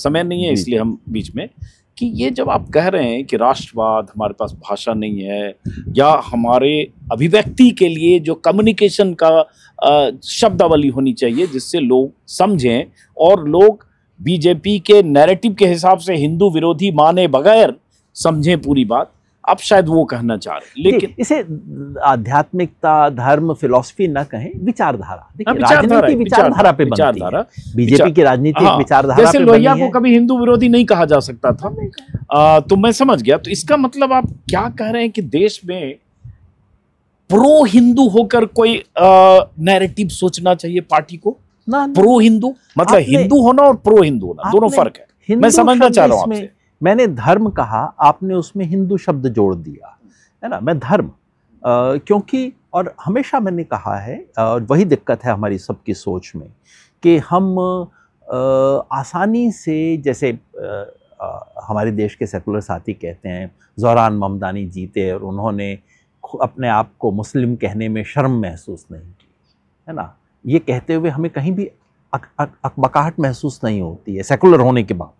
समय नहीं है, इसलिए हम बीच में कि ये जब आप कह रहे हैं कि राष्ट्रवाद, हमारे पास भाषा नहीं है, या हमारे अभिव्यक्ति के लिए जो कम्युनिकेशन का शब्दावली होनी चाहिए जिससे लोग समझें और लोग बीजेपी के नैरेटिव के हिसाब से हिंदू विरोधी माने बगैर समझें पूरी बात, आप शायद वो कहना चाह रहे हैं। लेकिन इसे आध्यात्मिकता, धर्म, फिलॉसफी न कहें, विचारधारा। देखिए राजनीति विचारधारा पे बनती है। बीजेपी की राजनीति विचारधारा पे जैसे लोहिया को कभी हिंदू विरोधी नहीं कहा जा सकता था, तो मैं समझ गया। तो इसका मतलब आप क्या कह रहे हैं कि देश में प्रो हिंदू होकर कोई नैरेटिव सोचना चाहिए पार्टी को? ना, प्रो हिंदू मतलब हिंदू होना और प्रो हिंदू होना दोनों फर्क है। मैं समझना चाह रहा हूं आपसे। मैंने धर्म कहा, आपने उसमें हिंदू शब्द जोड़ दिया है ना। मैं धर्म क्योंकि, और हमेशा मैंने कहा है, और वही दिक्कत है हमारी सबकी सोच में, कि हम आसानी से, जैसे हमारे देश के सेकुलर साथी कहते हैं, ज़ोरान ममदानी जीते और उन्होंने अपने आप को मुस्लिम कहने में शर्म महसूस नहीं की, है ना। ये कहते हुए हमें कहीं भी अकबकाहट महसूस नहीं होती है सेकुलर होने के बाद,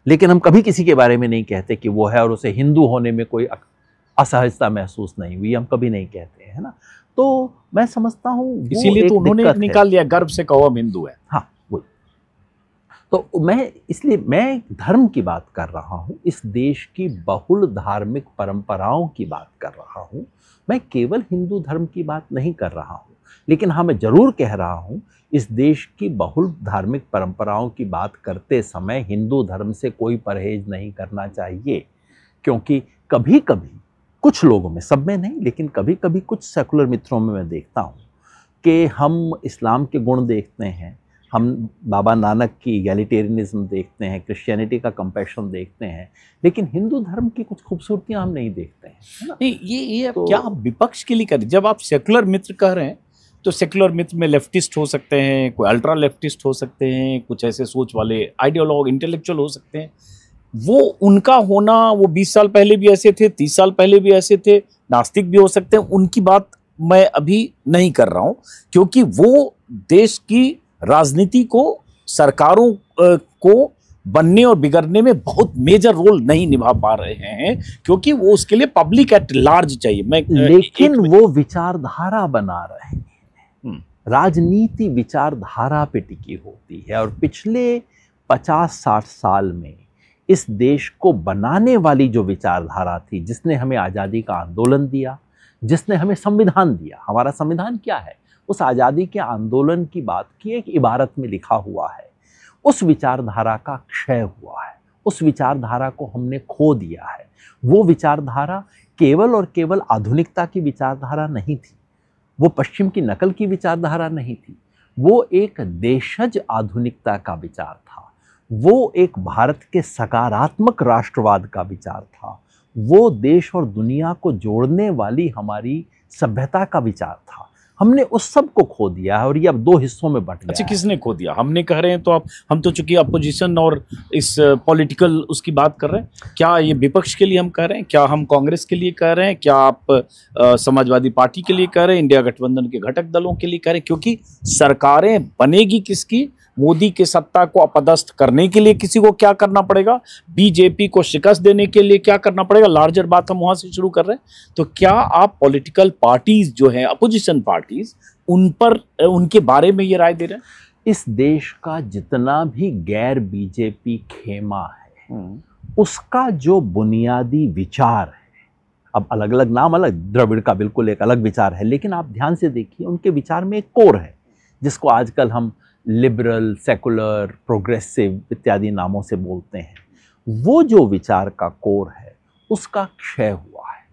लेकिन हम कभी किसी के बारे में नहीं कहते कि वो है और उसे हिंदू होने में कोई असहजता महसूस नहीं हुई, हम कभी नहीं कहते, है ना। तो मैं समझता हूँ इसीलिए तो उन्होंने निकाल लिया, गर्व से कहो हम हिंदू है। हाँ, वही तो इसलिए मैं धर्म की बात कर रहा हूँ, इस देश की बहुल धार्मिक परंपराओं की बात कर रहा हूँ। मैं केवल हिंदू धर्म की बात नहीं कर रहा हूँ, लेकिन हाँ, मैं जरूर कह रहा हूँ इस देश की बहुल धार्मिक परंपराओं की बात करते समय हिंदू धर्म से कोई परहेज नहीं करना चाहिए, क्योंकि कभी कभी कुछ लोगों में, सब में नहीं, लेकिन कभी कभी कुछ सेकुलर मित्रों में मैं देखता हूँ कि हम इस्लाम के गुण देखते हैं, हम बाबा नानक की एगैलिटेरियनिज्म देखते हैं, क्रिश्चियनिटी का कंपैशन देखते हैं, लेकिन हिंदू धर्म की कुछ खूबसूरतियाँ हम नहीं देखते हैं, है ना। ये तो क्या आप विपक्ष के लिए करें? जब आप सेकुलर मित्र कह रहे हैं तो सेकुलर मित्र में लेफ्टिस्ट हो सकते हैं, कोई अल्ट्रा लेफ्टिस्ट हो सकते हैं, कुछ ऐसे सोच वाले आइडियोलॉग, इंटेलेक्चुअल हो सकते हैं। वो उनका होना, वो 20 साल पहले भी ऐसे थे, 30 साल पहले भी ऐसे थे, नास्तिक भी हो सकते हैं, उनकी बात मैं अभी नहीं कर रहा हूं, क्योंकि वो देश की राजनीति को, सरकारों को बनने और बिगड़ने में बहुत मेजर रोल नहीं निभा पा रहे हैं, क्योंकि वो उसके लिए पब्लिक एट लार्ज चाहिए। लेकिन वो विचारधारा बना रहे हैं, राजनीति विचारधारा पे टिकी होती है, और पिछले 50-60 साल में इस देश को बनाने वाली जो विचारधारा थी, जिसने हमें आज़ादी का आंदोलन दिया, जिसने हमें संविधान दिया, हमारा संविधान क्या है, उस आज़ादी के आंदोलन की बात की एक इबारत में लिखा हुआ है। उस विचारधारा का क्षय हुआ है, उस विचारधारा को हमने खो दिया है। वो विचारधारा केवल और केवल आधुनिकता की विचारधारा नहीं थी, वो पश्चिम की नकल की विचारधारा नहीं थी, वो एक देशज आधुनिकता का विचार था, वो एक भारत के सकारात्मक राष्ट्रवाद का विचार था, वो देश और दुनिया को जोड़ने वाली हमारी सभ्यता का विचार था। हमने उस सब को खो दिया है और ये अब दो हिस्सों में बंट गया अच्छा, है। किसने खो दिया? हमने कह रहे हैं तो आप, हम तो चूंकि अपोजिशन और इस पॉलिटिकल उसकी बात कर रहे हैं, क्या ये विपक्ष के लिए हम कह रहे हैं? क्या हम कांग्रेस के लिए कह रहे हैं? क्या आप समाजवादी पार्टी के लिए कह रहे हैं? इंडिया गठबंधन के घटक दलों के लिए कह रहे हैं? क्योंकि सरकारें बनेगी किसकी? मोदी के सत्ता को अपदस्थ करने के लिए किसी को क्या करना पड़ेगा, बीजेपी को शिकस्त देने के लिए क्या करना पड़ेगा, लार्जर बात हम वहां से शुरू कर रहे हैं। तो क्या आप पॉलिटिकल पार्टीज जो हैं, अपोजिशन पार्टीज, उन पर, उनके बारे में ये राय दे रहे हैं? इस देश का जितना भी गैर बीजेपी खेमा है, उसका जो बुनियादी विचार है, अब अलग अलग नाम, अलग, द्रविड़ का बिल्कुल एक अलग विचार है, लेकिन आप ध्यान से देखिए उनके विचार में एक कोर है जिसको आजकल हम लिबरल, सेकुलर, प्रोग्रेसिव इत्यादि नामों से बोलते हैं। वो जो विचार का कोर है उसका क्षय हुआ है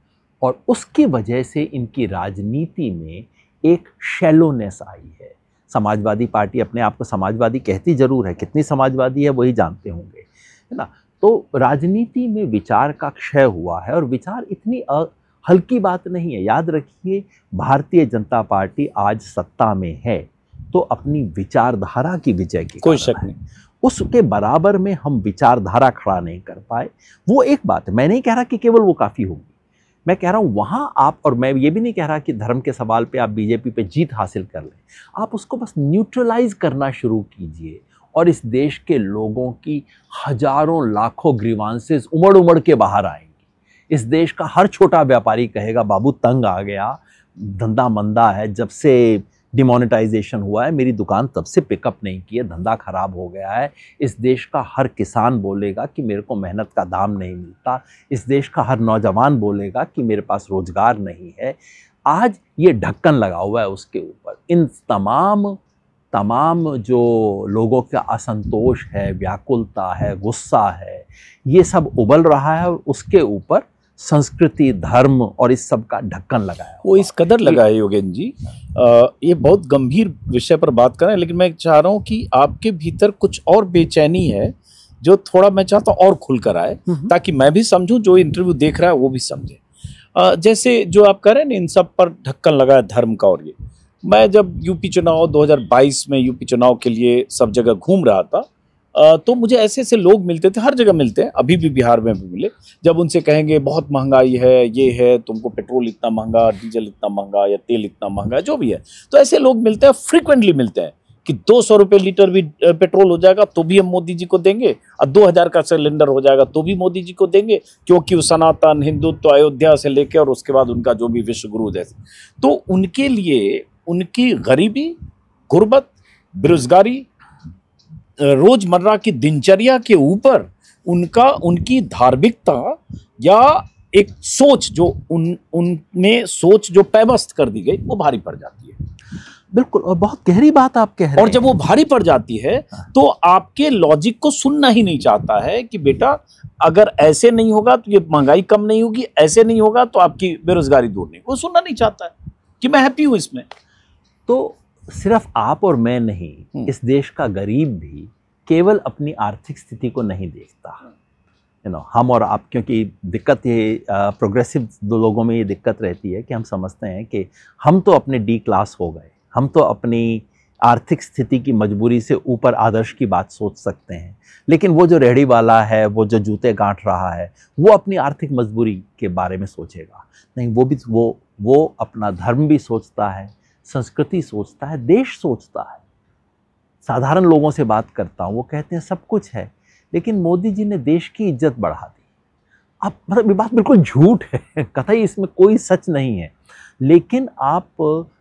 और उसकी वजह से इनकी राजनीति में एक शैलोनेस आई है। समाजवादी पार्टी अपने आप को समाजवादी कहती जरूर है, कितनी समाजवादी है वही जानते होंगे, है ना। तो राजनीति में विचार का क्षय हुआ है और विचार इतनी हल्की बात नहीं है। याद रखिए, भारतीय जनता पार्टी आज सत्ता में है तो अपनी विचारधारा की विजय की कोई शक नहीं, उसके बराबर में हम विचारधारा खड़ा नहीं कर पाए। वो एक बात है, मैं नहीं कह रहा कि केवल वो काफ़ी होगी, मैं कह रहा हूँ वहाँ आप, और मैं ये भी नहीं कह रहा कि धर्म के सवाल पे आप बीजेपी पे जीत हासिल कर लें, आप उसको बस न्यूट्रलाइज करना शुरू कीजिए और इस देश के लोगों की हजारों लाखों ग्रीवांसेस उमड़ उमड़ के बाहर आएंगी। इस देश का हर छोटा व्यापारी कहेगा बाबू तंग आ गया, धंधा मंदा है, जब से डिमोनेटाइजेशन हुआ है मेरी दुकान तब से पिकअप नहीं की है, धंधा खराब हो गया है। इस देश का हर किसान बोलेगा कि मेरे को मेहनत का दाम नहीं मिलता। इस देश का हर नौजवान बोलेगा कि मेरे पास रोजगार नहीं है। आज ये ढक्कन लगा हुआ है उसके ऊपर। इन तमाम जो लोगों का असंतोष है, व्याकुलता है, गुस्सा है, ये सब उबल रहा है और उसके ऊपर संस्कृति, धर्म और इस सब का ढक्कन लगाया। वो इस कदर लगा है योगेंद्र जी, ये बहुत गंभीर विषय पर बात कर रहे हैं, लेकिन मैं चाह रहा हूँ कि आपके भीतर कुछ और बेचैनी है जो थोड़ा मैं चाहता हूँ और खुलकर आए, ताकि मैं भी समझूं, जो इंटरव्यू देख रहा है वो भी समझे। जैसे जो आप कह रहे हैं ना, इन सब पर ढक्कन लगा है धर्म का, और ये मैं जब यूपी चुनाव 2022 में यूपी चुनाव के लिए सब जगह घूम रहा था, तो मुझे ऐसे ऐसे लोग मिलते थे, हर जगह मिलते हैं, अभी भी बिहार में भी मिले। जब उनसे कहेंगे बहुत महंगाई है, ये है, तुमको पेट्रोल इतना महंगा, डीजल इतना महंगा, या तेल इतना महंगा, जो भी है, तो ऐसे लोग मिलते हैं, फ्रीक्वेंटली मिलते हैं कि 200 रुपये लीटर भी पेट्रोल हो जाएगा तो भी हम मोदी जी को देंगे, और 2000 का सिलेंडर हो जाएगा तो भी मोदी जी को देंगे, क्योंकि वो सनातन हिंदुत्व, अयोध्या से लेके और उसके बाद उनका जो भी विश्व गुरु जैसे। तो उनके लिए उनकी गरीबी, गुर्बत, बेरोजगारी, रोजमर्रा की दिनचर्या के ऊपर उनकी धार्मिकता या एक सोच जो उनमें सोच जो पैबस्त कर दी गई, वो भारी पड़ जाती है। बिल्कुल, और बहुत गहरी बात आप कह रहे हैं। और जब वो भारी पड़ जाती है तो आपके लॉजिक को सुनना ही नहीं चाहता है कि बेटा अगर ऐसे नहीं होगा तो ये महंगाई कम नहीं होगी, ऐसे नहीं होगा तो आपकी बेरोजगारी दूर नहीं, वो सुनना नहीं चाहता है कि मैं हैप्पी हूं इसमें। तो सिर्फ आप और मैं नहीं, इस देश का गरीब भी केवल अपनी आर्थिक स्थिति को नहीं देखता। हम और आप, क्योंकि दिक्कत ये प्रोग्रेसिव लोगों में ये दिक्कत रहती है कि हम समझते हैं कि हम तो अपने डी क्लास हो गए, हम तो अपनी आर्थिक स्थिति की मजबूरी से ऊपर आदर्श की बात सोच सकते हैं, लेकिन वो जो रेहड़ी वाला है, वो जो जूते गांठ रहा है, वो अपनी आर्थिक मजबूरी के बारे में सोचेगा नहीं। वो अपना धर्म भी सोचता है, संस्कृति सोचता है, देश सोचता है। साधारण लोगों से बात करता हूँ, वो कहते हैं सब कुछ है, लेकिन मोदी जी ने देश की इज्जत बढ़ा दी। अब मतलब ये बात बिल्कुल झूठ है, कतई इसमें कोई सच नहीं है। लेकिन आप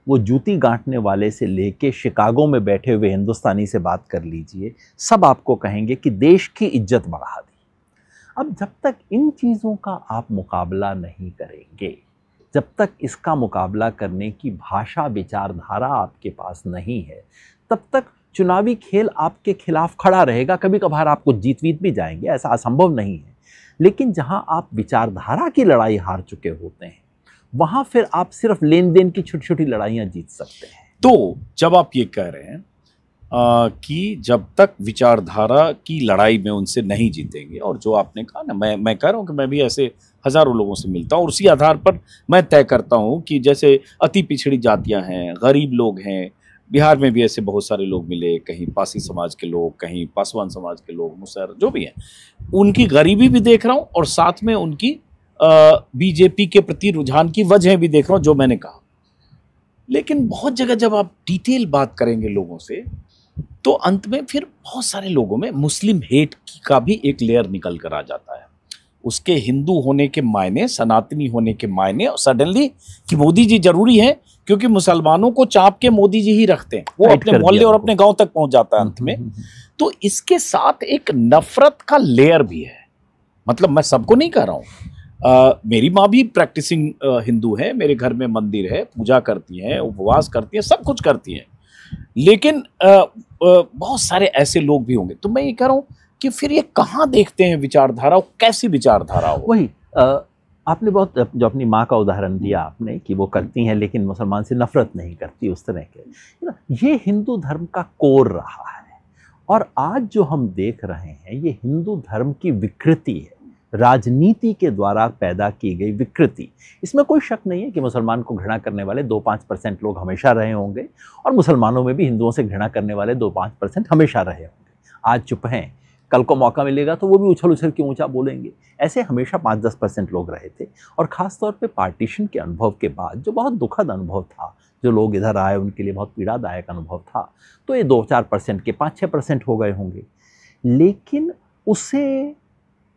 वो जूती गांठने वाले से लेके शिकागो में बैठे हुए हिंदुस्तानी से बात कर लीजिए, सब आपको कहेंगे कि देश की इज्जत बढ़ा दी। अब जब तक इन चीज़ों का आप मुकाबला नहीं करेंगे, जब तक इसका मुकाबला करने की भाषा, विचारधारा आपके पास नहीं है, तब तक चुनावी खेल आपके खिलाफ खड़ा रहेगा। कभी कभार आपको जीत भी जाएंगे, ऐसा असंभव नहीं है, लेकिन जहां आप विचारधारा की लड़ाई हार चुके होते हैं, वहां फिर आप सिर्फ लेन देन की छोटी छोटी लड़ाइयां जीत सकते हैं। तो जब आप ये कह रहे हैं कि जब तक विचारधारा की लड़ाई में उनसे नहीं जीतेंगे, और जो आपने कहा ना, मैं कह रहा हूँ कि मैं भी ऐसे हजारों लोगों से मिलता हूँ और उसी आधार पर मैं तय करता हूँ कि जैसे अति पिछड़ी जातियां हैं, गरीब लोग हैं, बिहार में भी ऐसे बहुत सारे लोग मिले, कहीं पासी समाज के लोग, कहीं पासवान समाज के लोग, मुसहर जो भी हैं, उनकी गरीबी भी देख रहा हूँ और साथ में उनकी बीजेपी के प्रति रुझान की वजह भी देख रहा हूँ, जो मैंने कहा। लेकिन बहुत जगह जब आप डिटेल बात करेंगे लोगों से, तो अंत में फिर बहुत सारे लोगों में मुस्लिम हेट का भी एक लेयर निकल कर आ जाता है। उसके हिंदू होने के मायने, सनातनी होने के मायने, और सडनली कि मोदी जी जरूरी है, क्योंकि मुसलमानों को चाप के मोदी जी ही रखते हैं, वो अपने मोहल्ले और अपने गांव तक पहुंच जाता है अंत में। तो इसके साथ एक नफरत का लेयर भी है। मतलब मैं सबको नहीं कह रहा हूं, मेरी माँ भी प्रैक्टिसिंग हिंदू है, मेरे घर में मंदिर है, पूजा करती हैं, उपवास करती हैं, सब कुछ करती हैं, लेकिन बहुत सारे ऐसे लोग भी होंगे। तो मैं ये कह रहा हूं कि फिर ये कहाँ देखते हैं विचारधारा, कैसी विचारधारा हो। वही आपने बहुत, जो अपनी माँ का उदाहरण दिया आपने कि वो करती हैं लेकिन मुसलमान से नफरत नहीं करती, उस तरह के, ये हिंदू धर्म का कोर रहा है। और आज जो हम देख रहे हैं ये हिंदू धर्म की विकृति है, राजनीति के द्वारा पैदा की गई विकृति। इसमें कोई शक नहीं है कि मुसलमान को घृणा करने वाले 2-5% लोग हमेशा रहे होंगे, और मुसलमानों में भी हिंदुओं से घृणा करने वाले 2-5% हमेशा रहे होंगे। आज चुप हैं, कल को मौका मिलेगा तो वो भी उछल उछल के ऊंचा बोलेंगे। ऐसे हमेशा 5-10% लोग रहे थे। और ख़ासतौर पे पार्टीशन के अनुभव के बाद, जो बहुत दुखद अनुभव था, जो लोग इधर आए उनके लिए बहुत पीड़ादायक अनुभव था, तो ये 2-4% के 5-6% हो गए होंगे। लेकिन उसे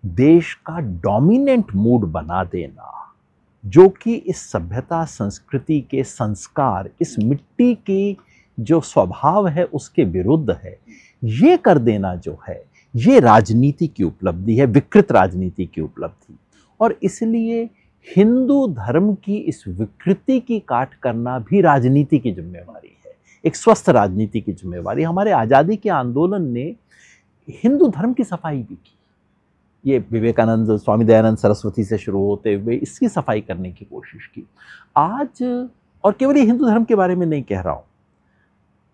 देश का डोमिनेंट मूड बना देना, जो कि इस सभ्यता संस्कृति के संस्कार, इस मिट्टी की जो स्वभाव है उसके विरुद्ध है, ये कर देना जो है, ये राजनीति की उपलब्धि है, विकृत राजनीति की उपलब्धि। और इसलिए हिंदू धर्म की इस विकृति की काट करना भी राजनीति की जिम्मेवारी है, एक स्वस्थ राजनीति की जिम्मेवारी। हमारे आज़ादी के आंदोलन ने हिंदू धर्म की सफाई भी की। ये विवेकानंद, स्वामी दयानंद सरस्वती से शुरू होते हुए इसकी सफाई करने की कोशिश की। आज, और केवल ये हिंदू धर्म के बारे में नहीं कह रहा हूँ,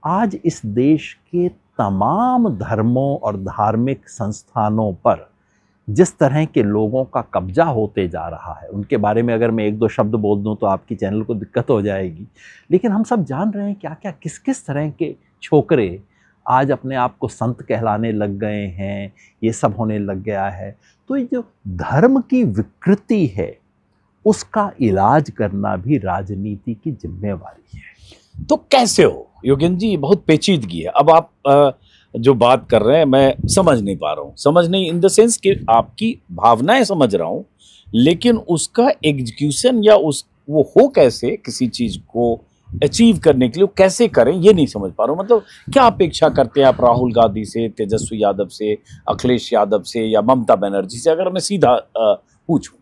आज इस देश के तमाम धर्मों और धार्मिक संस्थानों पर जिस तरह के लोगों का कब्जा होते जा रहा है, उनके बारे में अगर मैं 1-2 शब्द बोल दूं तो आपकी चैनल को दिक्कत हो जाएगी, लेकिन हम सब जान रहे हैं क्या क्या, किस किस तरह के छोकरे आज अपने आप को संत कहलाने लग गए हैं, ये सब होने लग गया है। तो ये जो धर्म की विकृति है, उसका इलाज करना भी राजनीति की जिम्मेवारी है। तो कैसे हो योगेंद्र जी, बहुत पेचीदगी है। अब आप जो बात कर रहे हैं मैं समझ नहीं पा रहा हूँ, समझ नहीं इन द सेंस कि आपकी भावनाएं समझ रहा हूँ, लेकिन उसका एग्जीक्यूशन या वो हो कैसे, किसी चीज को अचीव करने के लिए कैसे करें, ये नहीं समझ पा रहा हूँ। मतलब क्या अपेक्षा करते हैं आप राहुल गांधी से, तेजस्वी यादव से, अखिलेश यादव से, या ममता बनर्जी से, अगर मैं सीधा पूछूं?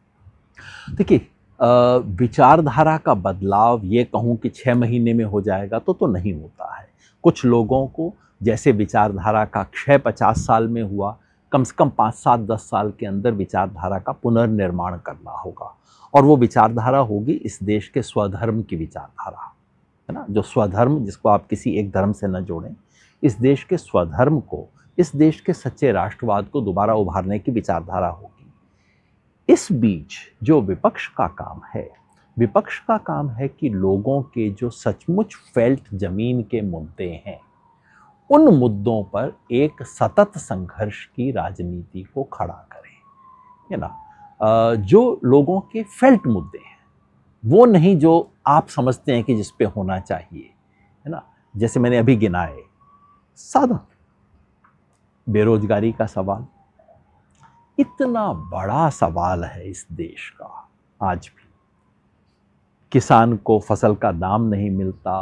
देखिए, विचारधारा का बदलाव ये कहूँ कि 6 महीने में हो जाएगा तो नहीं होता है। कुछ लोगों को जैसे विचारधारा का क्षय 50 साल में हुआ, कम से कम 5, 7, 10 साल के अंदर विचारधारा का पुनर्निर्माण करना होगा। और वो विचारधारा होगी इस देश के स्वधर्म की विचारधारा, है ना, जो स्वधर्म, जिसको आप किसी एक धर्म से न जोड़ें, इस देश के स्वधर्म को, इस देश के सच्चे राष्ट्रवाद को दोबारा उभारने की विचारधारा होगी। इस बीच जो विपक्ष का काम है, विपक्ष का काम है कि लोगों के जो सचमुच फेल्ट जमीन के मुद्दे हैं, उन मुद्दों पर एक सतत संघर्ष की राजनीति को खड़ा करें, है ना। जो लोगों के फेल्ट मुद्दे हैं, वो नहीं जो आप समझते हैं कि जिस पे होना चाहिए, है ना। जैसे मैंने अभी गिनाए, साधा बेरोजगारी का सवाल, इतना बड़ा सवाल है इस देश का आज भी। किसान को फसल का दाम नहीं मिलता,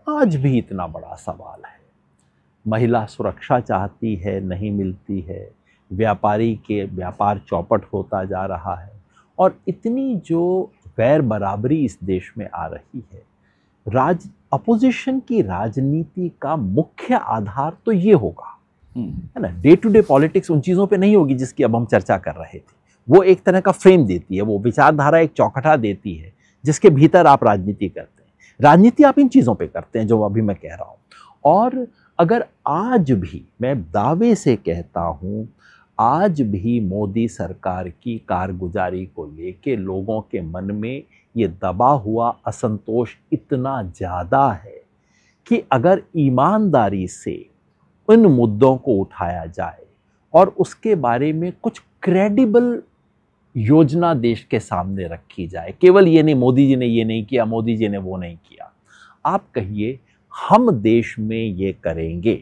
आज भी इतना बड़ा सवाल है। महिला सुरक्षा चाहती है, नहीं मिलती है। व्यापारी के व्यापार चौपट होता जा रहा है। और इतनी जो गैर बराबरी इस देश में आ रही है, अपोजिशन की राजनीति का मुख्य आधार तो ये होगा, है ना। डे टू डे पॉलिटिक्स उन चीज़ों पे नहीं होगी जिसकी अब हम चर्चा कर रहे थे। वो एक तरह का फ्रेम देती है, वो विचारधारा एक चौखटा देती है जिसके भीतर आप राजनीति करते हैं। राजनीति आप इन चीज़ों पे करते हैं जो अभी मैं कह रहा हूँ। और अगर आज भी, मैं दावे से कहता हूँ, आज भी मोदी सरकार की कारगुजारी को लेके लोगों के मन में ये दबा हुआ असंतोष इतना ज़्यादा है कि अगर ईमानदारी से उन मुद्दों को उठाया जाए और उसके बारे में कुछ क्रेडिबल योजना देश के सामने रखी जाए, केवल ये नहीं मोदी जी ने ये नहीं किया, मोदी जी ने वो नहीं किया, आप कहिए हम देश में ये करेंगे,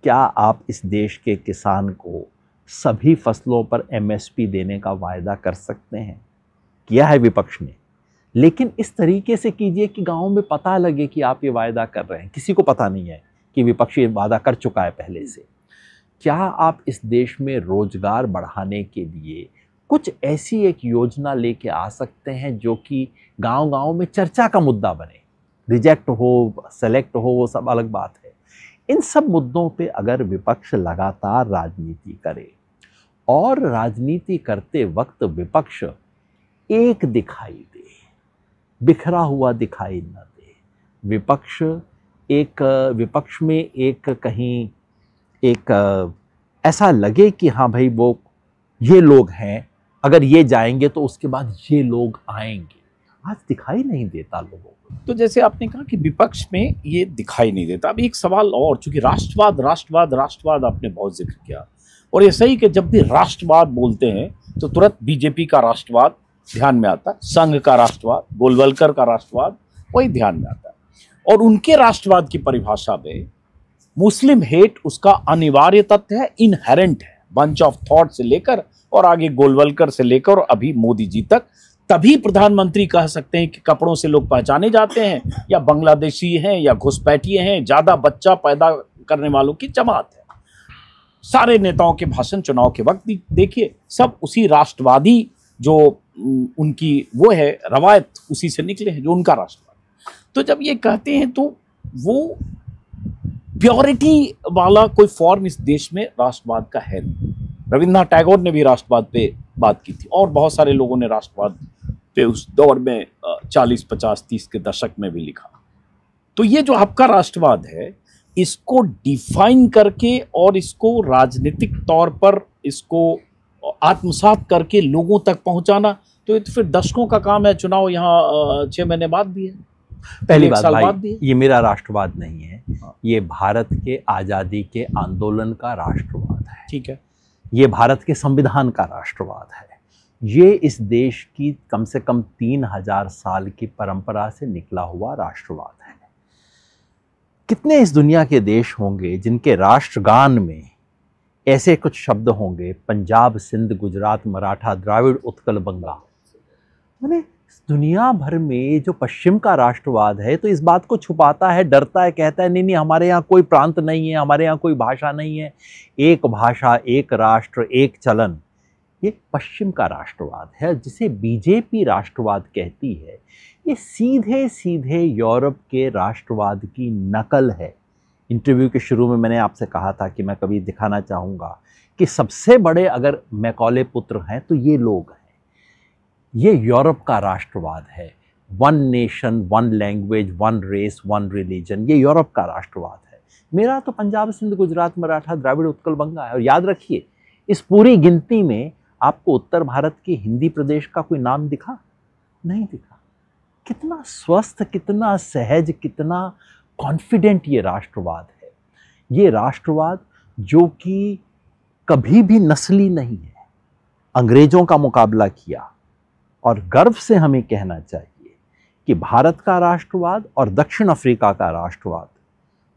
क्या आप इस देश के किसान को सभी फसलों पर एमएसपी देने का वायदा कर सकते हैं? किया है विपक्ष ने, लेकिन इस तरीके से कीजिए कि गांव में पता लगे कि आप ये वायदा कर रहे हैं। किसी को पता नहीं है कि विपक्ष ये वादा कर चुका है पहले से। क्या आप इस देश में रोजगार बढ़ाने के लिए कुछ ऐसी एक योजना लेके आ सकते हैं जो कि गांव-गांव में चर्चा का मुद्दा बने? रिजेक्ट हो, सेलेक्ट हो, वो सब अलग बात है। इन सब मुद्दों पे अगर विपक्ष लगातार राजनीति करे और राजनीति करते वक्त विपक्ष एक दिखाई दे, बिखरा हुआ दिखाई न दे, विपक्ष में एक कहीं एक ऐसा लगे कि हाँ भाई वो ये लोग हैं, अगर ये जाएंगे तो उसके बाद ये लोग आएंगे, आज दिखाई नहीं देता लोगों को। तो जैसे आपने कहा कि विपक्ष में ये दिखाई नहीं देता, अब एक सवाल और, चूंकि राष्ट्रवाद आपने बहुत जिक्र किया, और ये सही कि जब भी राष्ट्रवाद बोलते हैं तो तुरंत बीजेपी का राष्ट्रवाद ध्यान में आता है, संघ का राष्ट्रवाद, गोलवलकर का राष्ट्रवाद, वही ध्यान में आता है। और उनके राष्ट्रवाद की परिभाषा में मुस्लिम हेट उसका अनिवार्य तथ्य है, इनहेरेंट है, बंच ऑफ थॉट से लेकर और आगे गोलवलकर से लेकर और अभी मोदी जी तक। तभी प्रधानमंत्री कह सकते हैं कि कपड़ों से लोग पहचाने जाते हैं, या बांग्लादेशी हैं, या घुसपैठिए हैं, ज्यादा बच्चा पैदा करने वालों की जमात है। सारे नेताओं के भाषण चुनाव के वक्त देखिए, सब उसी राष्ट्रवादी जो उनकी वो है रवायत, उसी से निकले हैं, जो उनका राष्ट्रवाद। तो जब ये कहते हैं तो वो प्योरिटी वाला कोई फॉर्म इस देश में राष्ट्रवाद का है नहीं। रविन्द्रनाथ टैगोर ने भी राष्ट्रवाद पे बात की थी, और बहुत सारे लोगों ने राष्ट्रवाद पे उस दौर में 40, 50, 30 के दशक में भी लिखा। तो ये जो आपका राष्ट्रवाद है, इसको डिफाइन करके और इसको राजनीतिक तौर पर इसको आत्मसात करके लोगों तक पहुंचाना, तो ये तो फिर दशकों का काम है। चुनाव यहाँ 6 महीने बाद भी है, पहली बात भाई, ये मेरा राष्ट्रवाद नहीं है, ये भारत के आज़ादी के आंदोलन का राष्ट्रवाद है। ठीक है, ये भारत के संविधान का राष्ट्रवाद है। ये इस देश की कम से कम 3000 साल की परंपरा से निकला हुआ राष्ट्रवाद है। कितने इस दुनिया के देश होंगे जिनके राष्ट्रगान में ऐसे कुछ शब्द होंगे, पंजाब, सिंध, गुजरात, मराठा, द्राविड़, उत्कल, बंगा। मैंने दुनिया भर में जो पश्चिम का राष्ट्रवाद है तो इस बात को छुपाता है, डरता है, कहता है नहीं नहीं हमारे यहाँ कोई प्रांत नहीं है, हमारे यहाँ कोई भाषा नहीं है, एक भाषा, एक राष्ट्र, एक चलन। ये पश्चिम का राष्ट्रवाद है, जिसे बीजेपी राष्ट्रवाद कहती है। ये सीधे सीधे यूरोप के राष्ट्रवाद की नकल है। इंटरव्यू के शुरू में मैंने आपसे कहा था कि मैं कभी दिखाना चाहूँगा कि सबसे बड़े अगर मैकॉले पुत्र हैं तो ये लोग हैं। ये यूरोप का राष्ट्रवाद है, 1 नेशन 1 लैंग्वेज 1 रेस 1 रिलीजन, ये यूरोप का राष्ट्रवाद है। मेरा तो पंजाब, सिंध, गुजरात, मराठा, द्राविड़, उत्कल, बंगा है। और याद रखिए, इस पूरी गिनती में आपको उत्तर भारत के हिंदी प्रदेश का कोई नाम दिखा? नहीं दिखा। कितना स्वस्थ, कितना सहज, कितना कॉन्फिडेंट ये राष्ट्रवाद है। ये राष्ट्रवाद जो कि कभी भी नस्ली नहीं है, अंग्रेजों का मुकाबला किया। और गर्व से हमें कहना चाहिए कि भारत का राष्ट्रवाद और दक्षिण अफ्रीका का राष्ट्रवाद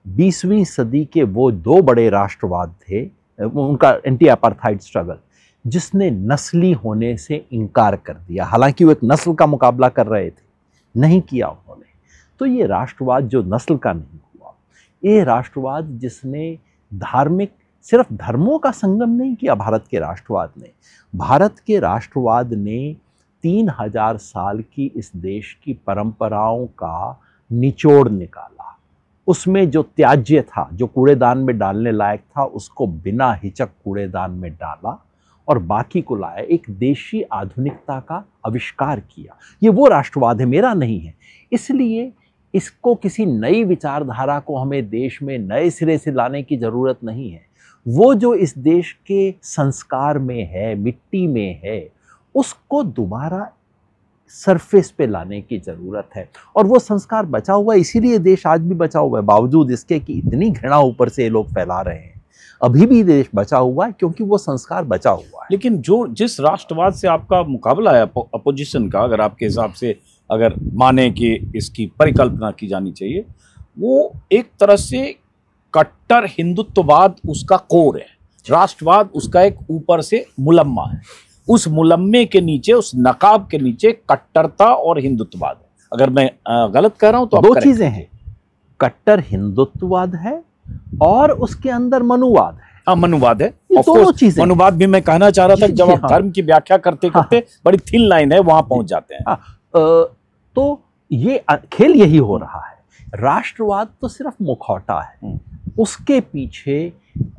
20वीं सदी के वो 2 बड़े राष्ट्रवाद थे, उनका एंटी अपार्थाइड स्ट्रगल, जिसने नस्ली होने से इनकार कर दिया। हालांकि वो एक नस्ल का मुकाबला कर रहे थे, नहीं किया उन्होंने। तो ये राष्ट्रवाद जो नस्ल का नहीं हुआ, ये राष्ट्रवाद जिसने धार्मिक, सिर्फ धर्मों का संगम नहीं किया भारत के राष्ट्रवाद ने। भारत के राष्ट्रवाद ने 3000 साल की इस देश की परंपराओं का निचोड़ निकाला। उसमें जो त्याज्य था, जो कूड़ेदान में डालने लायक था, उसको बिना हिचक कूड़ेदान में डाला और बाकी को लाया, एक देशी आधुनिकता का आविष्कार किया। ये वो राष्ट्रवाद है, मेरा नहीं है। इसलिए इसको किसी नई विचारधारा को हमें देश में नए सिरे से लाने की जरूरत नहीं है। वो जो इस देश के संस्कार में है, मिट्टी में है, उसको दोबारा सरफेस पे लाने की जरूरत है। और वो संस्कार बचा हुआ है, इसीलिए देश आज भी बचा हुआ है, बावजूद इसके कि इतनी घृणा ऊपर से ये लोग फैला रहे हैं। अभी भी देश बचा हुआ है क्योंकि वो संस्कार बचा हुआ है। लेकिन जो जिस राष्ट्रवाद से आपका मुकाबला है अपोजिशन का, अगर आपके हिसाब से अगर माने कि इसकी परिकल्पना की जानी चाहिए, वो एक तरह से कट्टर हिंदुत्ववाद उसका कोर है, राष्ट्रवाद उसका एक ऊपर से मुलम्मा है। उस मुलम्मे के नीचे, उस नकाब के नीचे कट्टरता और हिंदुत्ववाद है। अगर मैं गलत कह रहा हूं तो आप दो चीजें हैं, कट्टर हिंदुत्ववाद है और उसके अंदर मनुवाद है। हाँ, मनुवाद है, दोनों चीजें। मनुवाद भी मैं कहना चाह रहा था, जब आप धर्म की व्याख्या करते करते बड़ी थिन लाइन है, वहां पहुंच जाते हैं। तो ये खेल यही हो रहा है। राष्ट्रवाद तो सिर्फ मुखौटा है, उसके पीछे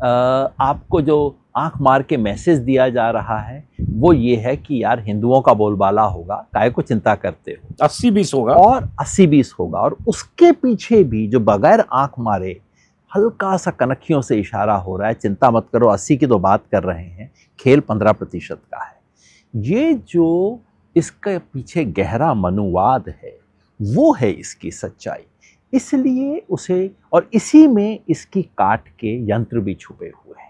आपको जो आंख मार के मैसेज दिया जा रहा है वो ये है कि यार हिंदुओं का बोलबाला होगा, काहे को चिंता करते हो, 80-20 होगा और 80-20 होगा। और उसके पीछे भी जो बगैर आंख मारे हल्का सा कनखियों से इशारा हो रहा है, चिंता मत करो, 80 की तो बात कर रहे हैं, खेल 15% का है। ये जो इसके पीछे गहरा मनुवाद है वो है इसकी सच्चाई। इसलिए उसे, और इसी में इसकी काट के यंत्र भी छुपे हुए हैं।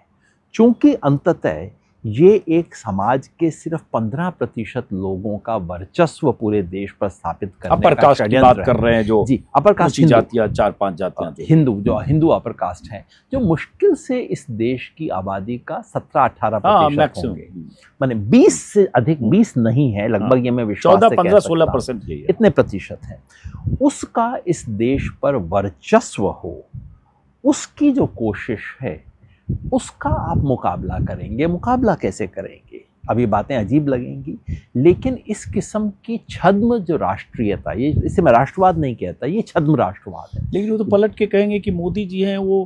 चूंकि अंततः ये एक समाज के सिर्फ 15% लोगों का वर्चस्व पूरे देश पर स्थापित करने अपर का कास्ट की बात कर रहे हैं, जो जी अपर कास्ट जातियां, 4-5 जातियां, जो हिंदू अपर कास्ट हैं, जो मुश्किल से इस देश की आबादी का 17-18% होंगे। माने 20 से अधिक, 20 नहीं है लगभग, ये मैं विश्वास से 14-15-16% इतने प्रतिशत हैं। उसका इस देश पर वर्चस्व हो, उसकी जो कोशिश है उसका आप मुकाबला करेंगे। मुकाबला कैसे करेंगे, अभी बातें अजीब लगेंगी, लेकिन इस किस्म की छद्म जो राष्ट्रीयता, ये इसे मैं राष्ट्रवाद नहीं कहता, ये छद्म राष्ट्रवाद है। लेकिन वो तो पलट के कहेंगे कि मोदी जी हैं वो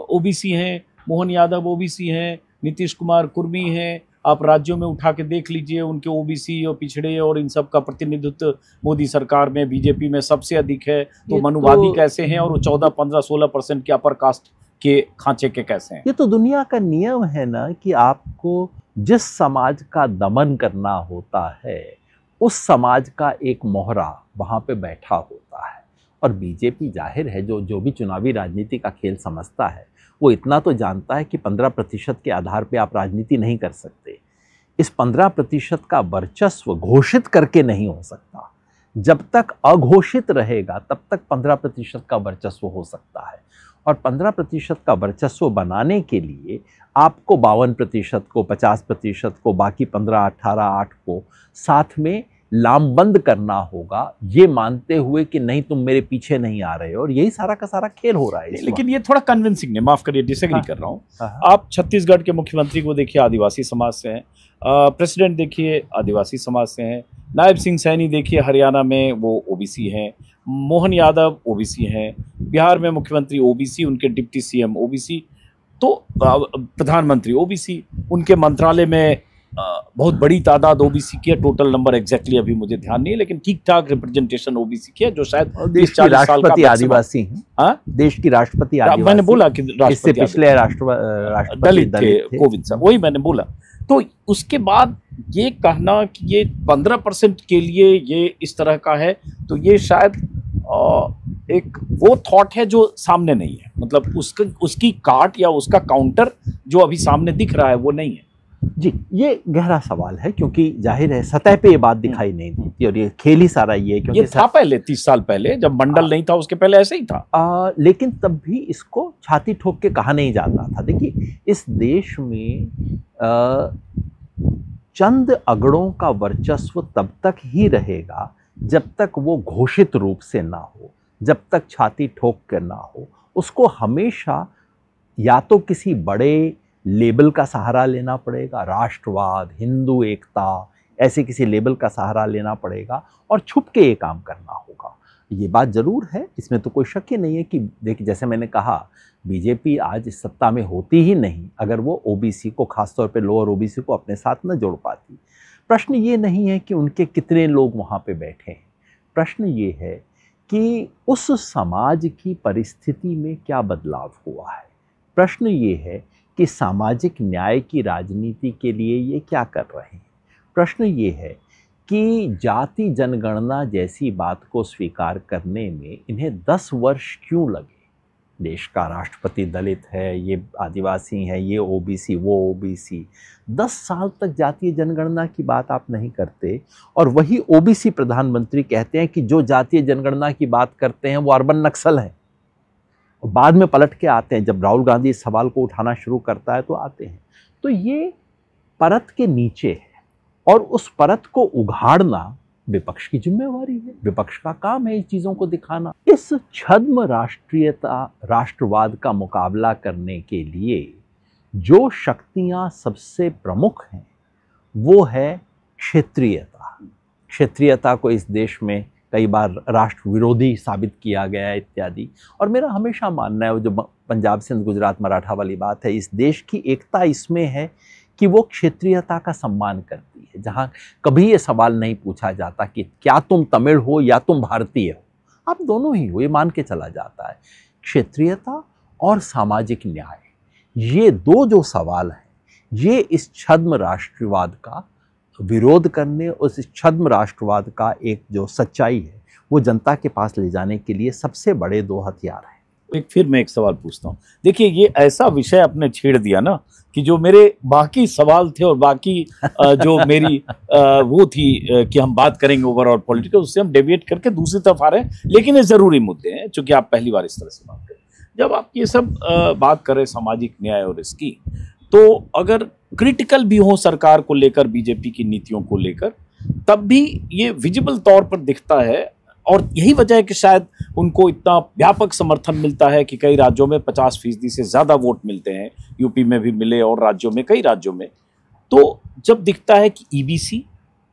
ओबीसी हैं, मोहन यादव ओबीसी हैं, नीतीश कुमार कुर्मी हैं। आप राज्यों में उठा के देख लीजिए, उनके ओबीसी और पिछड़े और इन सब का प्रतिनिधित्व मोदी सरकार में, बीजेपी में सबसे अधिक है। तो मनुवादी कैसे हैं, और वो 14-15-16% के अपर कास्ट के खांचे के कैसे हैं? ये तो दुनिया का नियम है ना कि आपको जिस समाज का दमन करना होता है उस समाज का एक मोहरा वहां पे बैठा होता है। और बीजेपी जाहिर है जो भी चुनावी राजनीति का खेल समझता है वो इतना तो जानता है कि 15% के आधार पे आप राजनीति नहीं कर सकते। इस 15% का वर्चस्व घोषित करके नहीं हो सकता। जब तक अघोषित रहेगा तब तक 15% का वर्चस्व हो सकता है। और 15% का वर्चस्व बनाने के लिए आपको 52% को, 50% को, बाकी 15, 18, 8 को साथ में लामबंद करना होगा, ये मानते हुए कि नहीं तुम मेरे पीछे नहीं आ रहे हो। और यही सारा का सारा खेल हो रहा है। लेकिन ये थोड़ा कन्विंसिंग नहीं, माफ करिए, डिसएग्री कर रहा हूँ। आप छत्तीसगढ़ के मुख्यमंत्री को देखिए, आदिवासी समाज से हैं। प्रेसिडेंट देखिए, आदिवासी समाज से हैं। नायब सिंह सैनी देखिए, हरियाणा में वो ओबीसी हैं। मोहन यादव ओबीसी हैं। बिहार में मुख्यमंत्री ओबीसी, उनके डिप्टी सीएम ओबीसी, तो प्रधानमंत्री ओबीसी, उनके मंत्रालय में बहुत बड़ी तादाद ओबीसी की है। टोटल नंबर एग्जैक्टली अभी मुझे ध्यान नहीं है, लेकिन ठीक ठाक रिप्रेजेंटेशन ओबीसी की है, जो शायद देश की राष्ट्रपति आदिवासी हैं। हाँ, देश की राष्ट्रपति आदिवासी, मैंने बोला कि इससे पिछले राष्ट्रपति दलित थे, कोविंद साहब, वही मैंने बोला। तो उसके बाद ये कहना कि ये 15% के लिए ये इस तरह का है, तो ये शायद एक वो थॉट है जो सामने नहीं है। मतलब उसकी काट या उसका काउंटर जो अभी सामने दिख रहा है वो नहीं है। जी, ये गहरा सवाल है, क्योंकि जाहिर है सतह पे ये बात दिखाई नहीं देती। और ये खेल ही सारा ये, क्योंकि ये था पहले 30 साल पहले जब मंडल नहीं था, उसके पहले ऐसे ही था। लेकिन तब भी इसको छाती ठोक के कहा नहीं जाता था। देखिए, इस देश में चंद अगड़ों का वर्चस्व तब तक ही रहेगा जब तक वो घोषित रूप से ना हो, जब तक छाती ठोक कर ना हो। उसको हमेशा या तो किसी बड़े लेबल का सहारा लेना पड़ेगा, राष्ट्रवाद, हिंदू एकता, ऐसे किसी लेबल का सहारा लेना पड़ेगा, और छुप के ये काम करना होगा। ये बात जरूर है, इसमें तो कोई शक ही नहीं है कि देखिए, जैसे मैंने कहा, बीजेपी आज इस सत्ता में होती ही नहीं अगर वो ओबीसी को, खासतौर पे लोअर ओबीसी को अपने साथ न जोड़ पाती। प्रश्न ये नहीं है कि उनके कितने लोग वहाँ पे बैठे हैं, प्रश्न ये है कि उस समाज की परिस्थिति में क्या बदलाव हुआ है। प्रश्न ये है कि सामाजिक न्याय की राजनीति के लिए ये क्या कर रहे हैं। प्रश्न ये है कि जाति जनगणना जैसी बात को स्वीकार करने में इन्हें 10 वर्ष क्यों लगे। देश का राष्ट्रपति दलित है, ये आदिवासी है, ये ओबीसी, वो ओबीसी। 10 साल तक जातीय जनगणना की बात आप नहीं करते और वही ओबीसी प्रधानमंत्री कहते हैं कि जो जातीय जनगणना की बात करते हैं वो अर्बन नक्सल है। और बाद में पलट के आते हैं, जब राहुल गांधी इस सवाल को उठाना शुरू करता है तो आते हैं। तो ये परत के नीचे है और उस परत को उघाड़ना विपक्ष की जिम्मेवारी है। विपक्ष का काम है इस चीजों को दिखाना। इस छद्म राष्ट्रवाद का मुकाबला करने के लिए जो शक्तियां सबसे प्रमुख हैं वो है क्षेत्रीयता। क्षेत्रीयता को इस देश में कई बार राष्ट्र विरोधी साबित किया गया है इत्यादि। और मेरा हमेशा मानना है, वो जो पंजाब सिंध गुजरात मराठा वाली बात है, इस देश की एकता इसमें है कि वो क्षेत्रीयता का सम्मान करती है। जहाँ कभी ये सवाल नहीं पूछा जाता कि क्या तुम तमिल हो या तुम भारतीय हो, आप दोनों ही हो, ये मान के चला जाता है। क्षेत्रीयता और सामाजिक न्याय, ये दो जो सवाल हैं, ये इस छद्म राष्ट्रवाद का विरोध करने, उस छद्म राष्ट्रवाद का एक जो सच्चाई है वो जनता के पास ले जाने के लिए सबसे बड़े दो हथियार हैं। फिर मैं एक सवाल पूछता हूँ। देखिए, ये ऐसा विषय आपने छेड़ दिया ना कि जो मेरे बाकी सवाल थे और बाकी जो मेरी वो थी कि हम बात करेंगे ओवरऑल पॉलिटिकल, उससे हम डेविएट करके दूसरी तरफ आ रहे हैं। लेकिन ये जरूरी मुद्दे हैं, चूंकि आप पहली बार इस तरह से बात करें। जब आप ये सब बात करें सामाजिक न्याय और इसकी, तो अगर क्रिटिकल भी हो सरकार को लेकर, बीजेपी की नीतियों को लेकर, तब भी ये विजिबल तौर पर दिखता है। और यही वजह है कि शायद उनको इतना व्यापक समर्थन मिलता है कि कई राज्यों में 50% से ज़्यादा वोट मिलते हैं, यूपी में भी मिले और राज्यों में, कई राज्यों में। तो जब दिखता है कि ईबीसी,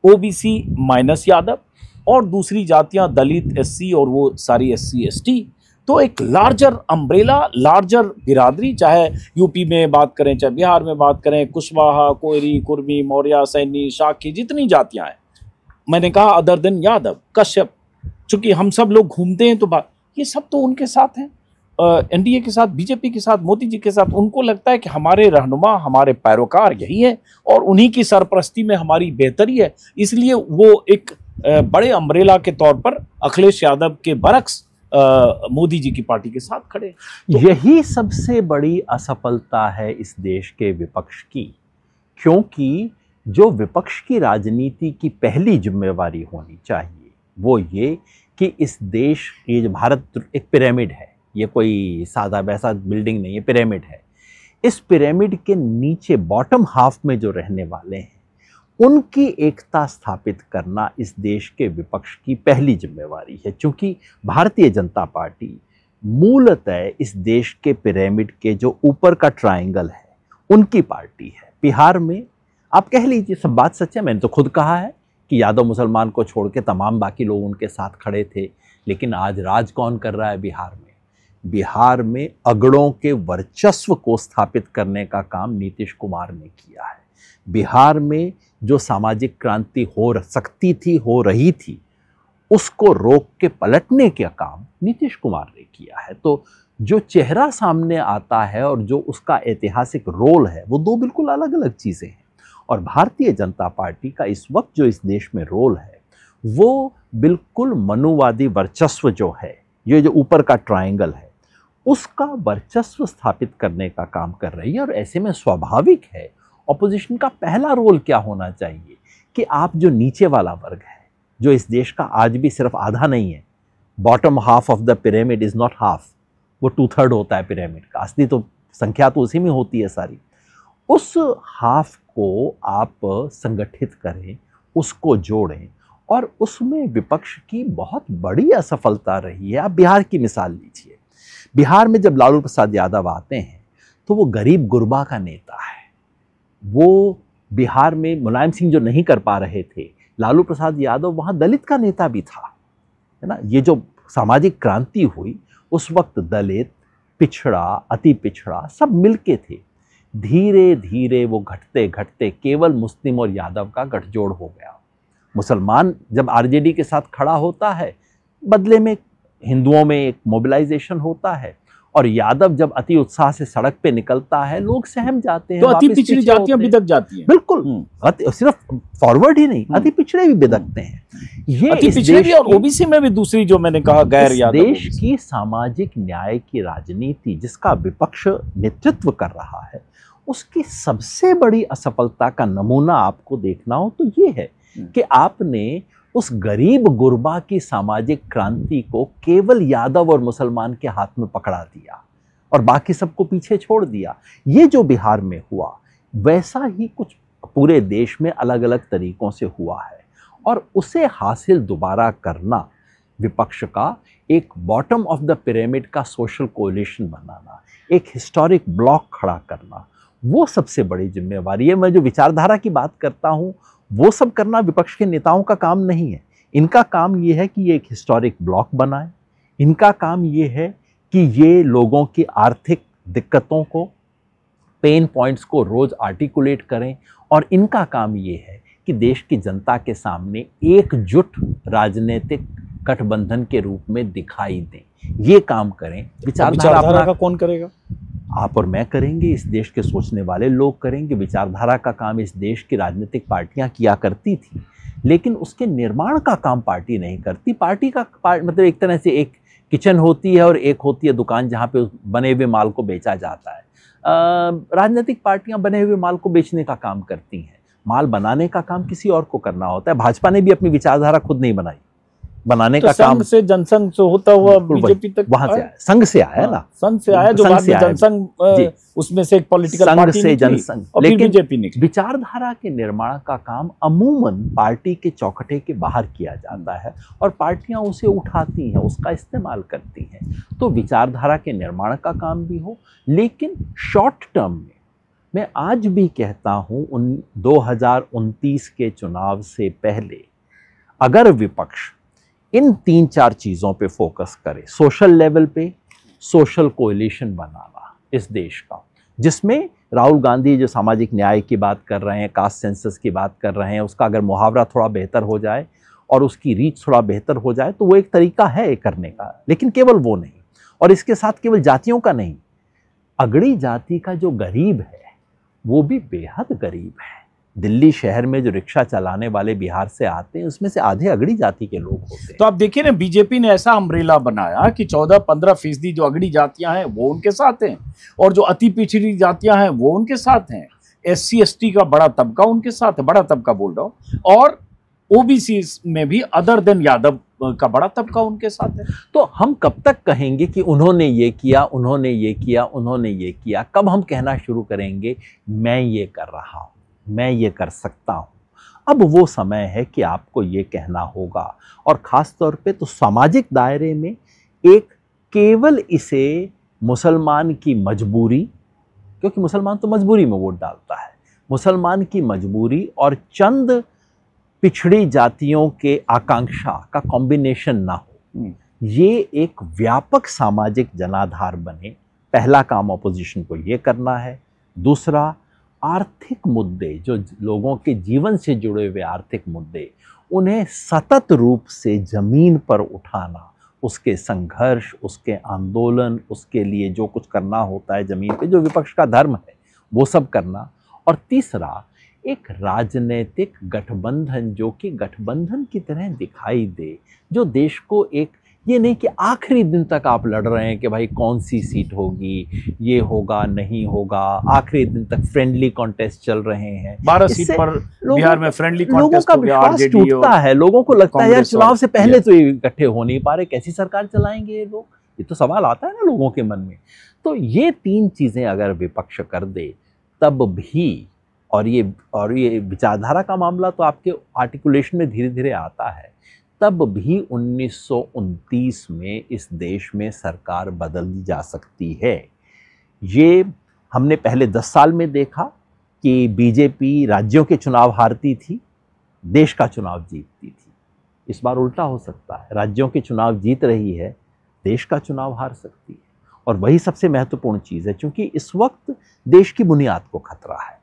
ओबीसी माइनस यादव और दूसरी जातियां, दलित, एससी और वो सारी एससी एसटी, तो एक लार्जर अम्ब्रेला, लार्जर बिरादरी, चाहे यूपी में बात करें, चाहे बिहार में बात करें, कुशवाहा, कोयरी, कुर्मी, मौर्य, सैनी, शाक्य, जितनी जातियां हैं, मैंने कहा अदर देन यादव, कश्यप, चूंकि हम सब लोग घूमते हैं तो बात, ये सब तो उनके साथ हैं, एनडीए के साथ, बीजेपी के साथ, मोदी जी के साथ। उनको लगता है कि हमारे रहनुमा, हमारे पैरोकार यही है और उन्हीं की सरपरस्ती में हमारी बेहतरी है। इसलिए वो एक बड़े अम्ब्रेला के तौर पर अखिलेश यादव के बरक्स मोदी जी की पार्टी के साथ खड़े। तो यही सबसे बड़ी असफलता है इस देश के विपक्ष की, क्योंकि जो विपक्ष की राजनीति की पहली जिम्मेवारी होनी चाहिए वो ये कि इस देश, ये जो भारत एक पिरामिड है, ये कोई सादा वैसा बिल्डिंग नहीं है, पिरामिड है। इस पिरामिड के नीचे बॉटम हाफ में जो रहने वाले हैं उनकी एकता स्थापित करना इस देश के विपक्ष की पहली जिम्मेवारी है। क्योंकि भारतीय जनता पार्टी मूलतः इस देश के पिरामिड के जो ऊपर का ट्रायंगल है उनकी पार्टी है। बिहार में आप कह लीजिए, सब बात सच है, मैंने तो खुद कहा है कि यादव मुसलमान को छोड़ के तमाम बाकी लोग उनके साथ खड़े थे। लेकिन आज राज कौन कर रहा है बिहार में? बिहार में अगड़ों के वर्चस्व को स्थापित करने का काम नीतीश कुमार ने किया है। बिहार में जो सामाजिक क्रांति हो सकती थी, हो रही थी, उसको रोक के पलटने का काम नीतीश कुमार ने किया है। तो जो चेहरा सामने आता है और जो उसका ऐतिहासिक रोल है, वो दो बिल्कुल अलग अलग चीज़ें हैं। और भारतीय जनता पार्टी का इस वक्त जो इस देश में रोल है वो बिल्कुल मनुवादी वर्चस्व जो है, ये जो ऊपर का ट्रायंगल है, उसका वर्चस्व स्थापित करने का काम कर रही है। और ऐसे में स्वाभाविक है ऑपोजिशन का पहला रोल क्या होना चाहिए कि आप जो नीचे वाला वर्ग है, जो इस देश का आज भी सिर्फ आधा नहीं है, bottom half of the pyramid is not half, वो 2/3 होता है पिरामिड का, असली तो संख्या तो उसी में होती है सारी। उस हाफ को आप संगठित करें, उसको जोड़ें। और उसमें विपक्ष की बहुत बड़ी असफलता रही है। आप बिहार की मिसाल लीजिए। बिहार में जब लालू प्रसाद यादव आते हैं तो वो गरीब गुरबा का नेता है। वो बिहार में मुलायम सिंह जो नहीं कर पा रहे थे, लालू प्रसाद यादव वहाँ दलित का नेता भी था, है ना। ये जो सामाजिक क्रांति हुई उस वक्त दलित, पिछड़ा, अति पिछड़ा सब मिलके थे। धीरे धीरे वो घटते घटते केवल मुस्लिम और यादव का गठजोड़ हो गया। मुसलमान जब आरजेडी के साथ खड़ा होता है, बदले में हिंदुओं में एक मोबिलाइजेशन होता है, और यादव जब अति उत्साह से सड़क पे निकलता है, लोग सहम जाते हैं, तो अति पिछड़ी जातियां बिदक जाती हैं। बिल्कुल, सिर्फ फॉरवर्ड ही नहीं, अति पिछड़े भी बिदकते हैं। ये अति पिछड़े भी, और ओबीसी में भी दूसरी जो मैंने कहा गैर यादव। देश की सामाजिक न्याय की राजनीति जिसका विपक्ष नेतृत्व कर रहा है, उसकी सबसे बड़ी असफलता का नमूना आपको देखना हो तो ये है कि आपने उस गरीब गुरबा की सामाजिक क्रांति को केवल यादव और मुसलमान के हाथ में पकड़ा दिया और बाकी सबको पीछे छोड़ दिया। ये जो बिहार में हुआ, वैसा ही कुछ पूरे देश में अलग अलग तरीकों से हुआ है, और उसे हासिल दोबारा करना विपक्ष का एक बॉटम ऑफ द पिरामिड का सोशल कोलिशन बनाना, एक हिस्टोरिक ब्लॉक खड़ा करना, वो सबसे बड़ी जिम्मेवारी है। मैं जो विचारधारा की बात करता हूँ, वो सब करना विपक्ष के नेताओं का काम नहीं है। इनका काम ये है कि ये एक हिस्टोरिक ब्लॉक बनाए, इनका काम ये है कि ये लोगों की आर्थिक दिक्कतों को, पेन पॉइंट्स को रोज आर्टिकुलेट करें, और इनका काम ये है कि देश की जनता के सामने एकजुट राजनीतिक गठबंधन के रूप में दिखाई दें। ये काम करें। विचारधारा का कौन करेगा? आप और मैं करेंगे, इस देश के सोचने वाले लोग करेंगे। विचारधारा का काम इस देश की राजनीतिक पार्टियां किया करती थी, लेकिन उसके निर्माण का काम पार्टी नहीं करती। पार्टी का मतलब एक तरह से एक किचन होती है और एक होती है दुकान जहां पे बने हुए माल को बेचा जाता है। राजनीतिक पार्टियां बने हुए माल को बेचने का काम करती हैं, माल बनाने का काम किसी और को करना होता है। भाजपा ने भी अपनी विचारधारा खुद नहीं बनाई, बनाने तो का काम से जनसंघ से होता हुआ बीजेपी तक वहां से आया, संघ से आया ना, संघ से आया, जो बाद में जनसंघ उसमें से एक पॉलिटिकल पार्टी से जनसंघ, लेकिन बीजेपी निकली। विचारधारा के निर्माण का काम अमूमन पार्टी के चौखटे के बाहर किया जाता है, और पार्टियां उसे उठाती हैं, उसका इस्तेमाल करती हैं। तो विचारधारा के निर्माण का काम भी हो, लेकिन शॉर्ट टर्म में मैं आज भी कहता हूं, 2029 के चुनाव से पहले अगर विपक्ष इन 3-4 चीज़ों पे फोकस करे, सोशल लेवल पे सोशल कोएलिशन बनाना इस देश का, जिसमें राहुल गांधी जो सामाजिक न्याय की बात कर रहे हैं, कास्ट सेंसस की बात कर रहे हैं, उसका अगर मुहावरा थोड़ा बेहतर हो जाए और उसकी रीच थोड़ा बेहतर हो जाए तो वो एक तरीका है करने का। लेकिन केवल वो नहीं, और इसके साथ केवल जातियों का नहीं, अगड़ी जाति का जो गरीब है वो भी बेहद गरीब है। दिल्ली शहर में जो रिक्शा चलाने वाले बिहार से आते हैं, उसमें से आधे अगड़ी जाति के लोग होते हैं। तो आप देखिए ना, बीजेपी ने ऐसा अम्ब्रेला बनाया कि 14-15% जो अगड़ी जातियां हैं वो उनके साथ हैं, और जो अति पिछड़ी जातियां हैं वो उनके साथ हैं, SC ST का बड़ा तबका उनके साथ है, बड़ा तबका बोल रहा हूं, और ओबीसी में भी अदर देन यादव का बड़ा तबका उनके साथ है। तो हम कब तक कहेंगे कि उन्होंने ये किया, उन्होंने ये किया, उन्होंने ये किया? कब हम कहना शुरू करेंगे मैं ये कर रहा हूं, मैं ये कर सकता हूं? अब वो समय है कि आपको ये कहना होगा, और ख़ास तौर पे तो सामाजिक दायरे में एक केवल इसे मुसलमान की मजबूरी, क्योंकि मुसलमान तो मजबूरी में वोट डालता है, मुसलमान की मजबूरी और चंद पिछड़ी जातियों के आकांक्षा का कॉम्बिनेशन ना हो, ये एक व्यापक सामाजिक जनाधार बने। पहला काम ऑपोजिशन को ये करना है। दूसरा, आर्थिक मुद्दे, जो लोगों के जीवन से जुड़े हुए आर्थिक मुद्दे, उन्हें सतत रूप से जमीन पर उठाना, उसके संघर्ष, उसके आंदोलन, उसके लिए जो कुछ करना होता है जमीन पे, जो विपक्ष का धर्म है, वो सब करना। और तीसरा, एक राजनीतिक गठबंधन जो कि गठबंधन की तरह दिखाई दे, जो देश को एक, ये नहीं कि आखिरी दिन तक आप लड़ रहे हैं कि भाई कौन सी सीट होगी, ये होगा नहीं होगा, आखिरी दिन तक फ्रेंडली कॉन्टेस्ट चल रहे हैं। 12 सीट पर बिहार में फ्रेंडली कॉन्टेस्ट हो गया, विश्वास टूटता है। लोगों को लगता है यार चुनाव से पहले तो ये इकट्ठे हो नहीं पा रहे, कैसी सरकार चलाएंगे ये लोग, ये तो सवाल आता है ना लोगों के मन में। तो ये 3 चीजें अगर विपक्ष कर दे तब भी, और ये विचारधारा का मामला तो आपके आर्टिकुलेशन में धीरे धीरे आता है, तब भी 1929 में इस देश में सरकार बदल जा सकती है। ये हमने पहले 10 साल में देखा कि बीजेपी राज्यों के चुनाव हारती थी, देश का चुनाव जीतती थी। इस बार उल्टा हो सकता है, राज्यों के चुनाव जीत रही है, देश का चुनाव हार सकती है। और वही सबसे महत्वपूर्ण चीज़ है, क्योंकि इस वक्त देश की बुनियाद को खतरा है।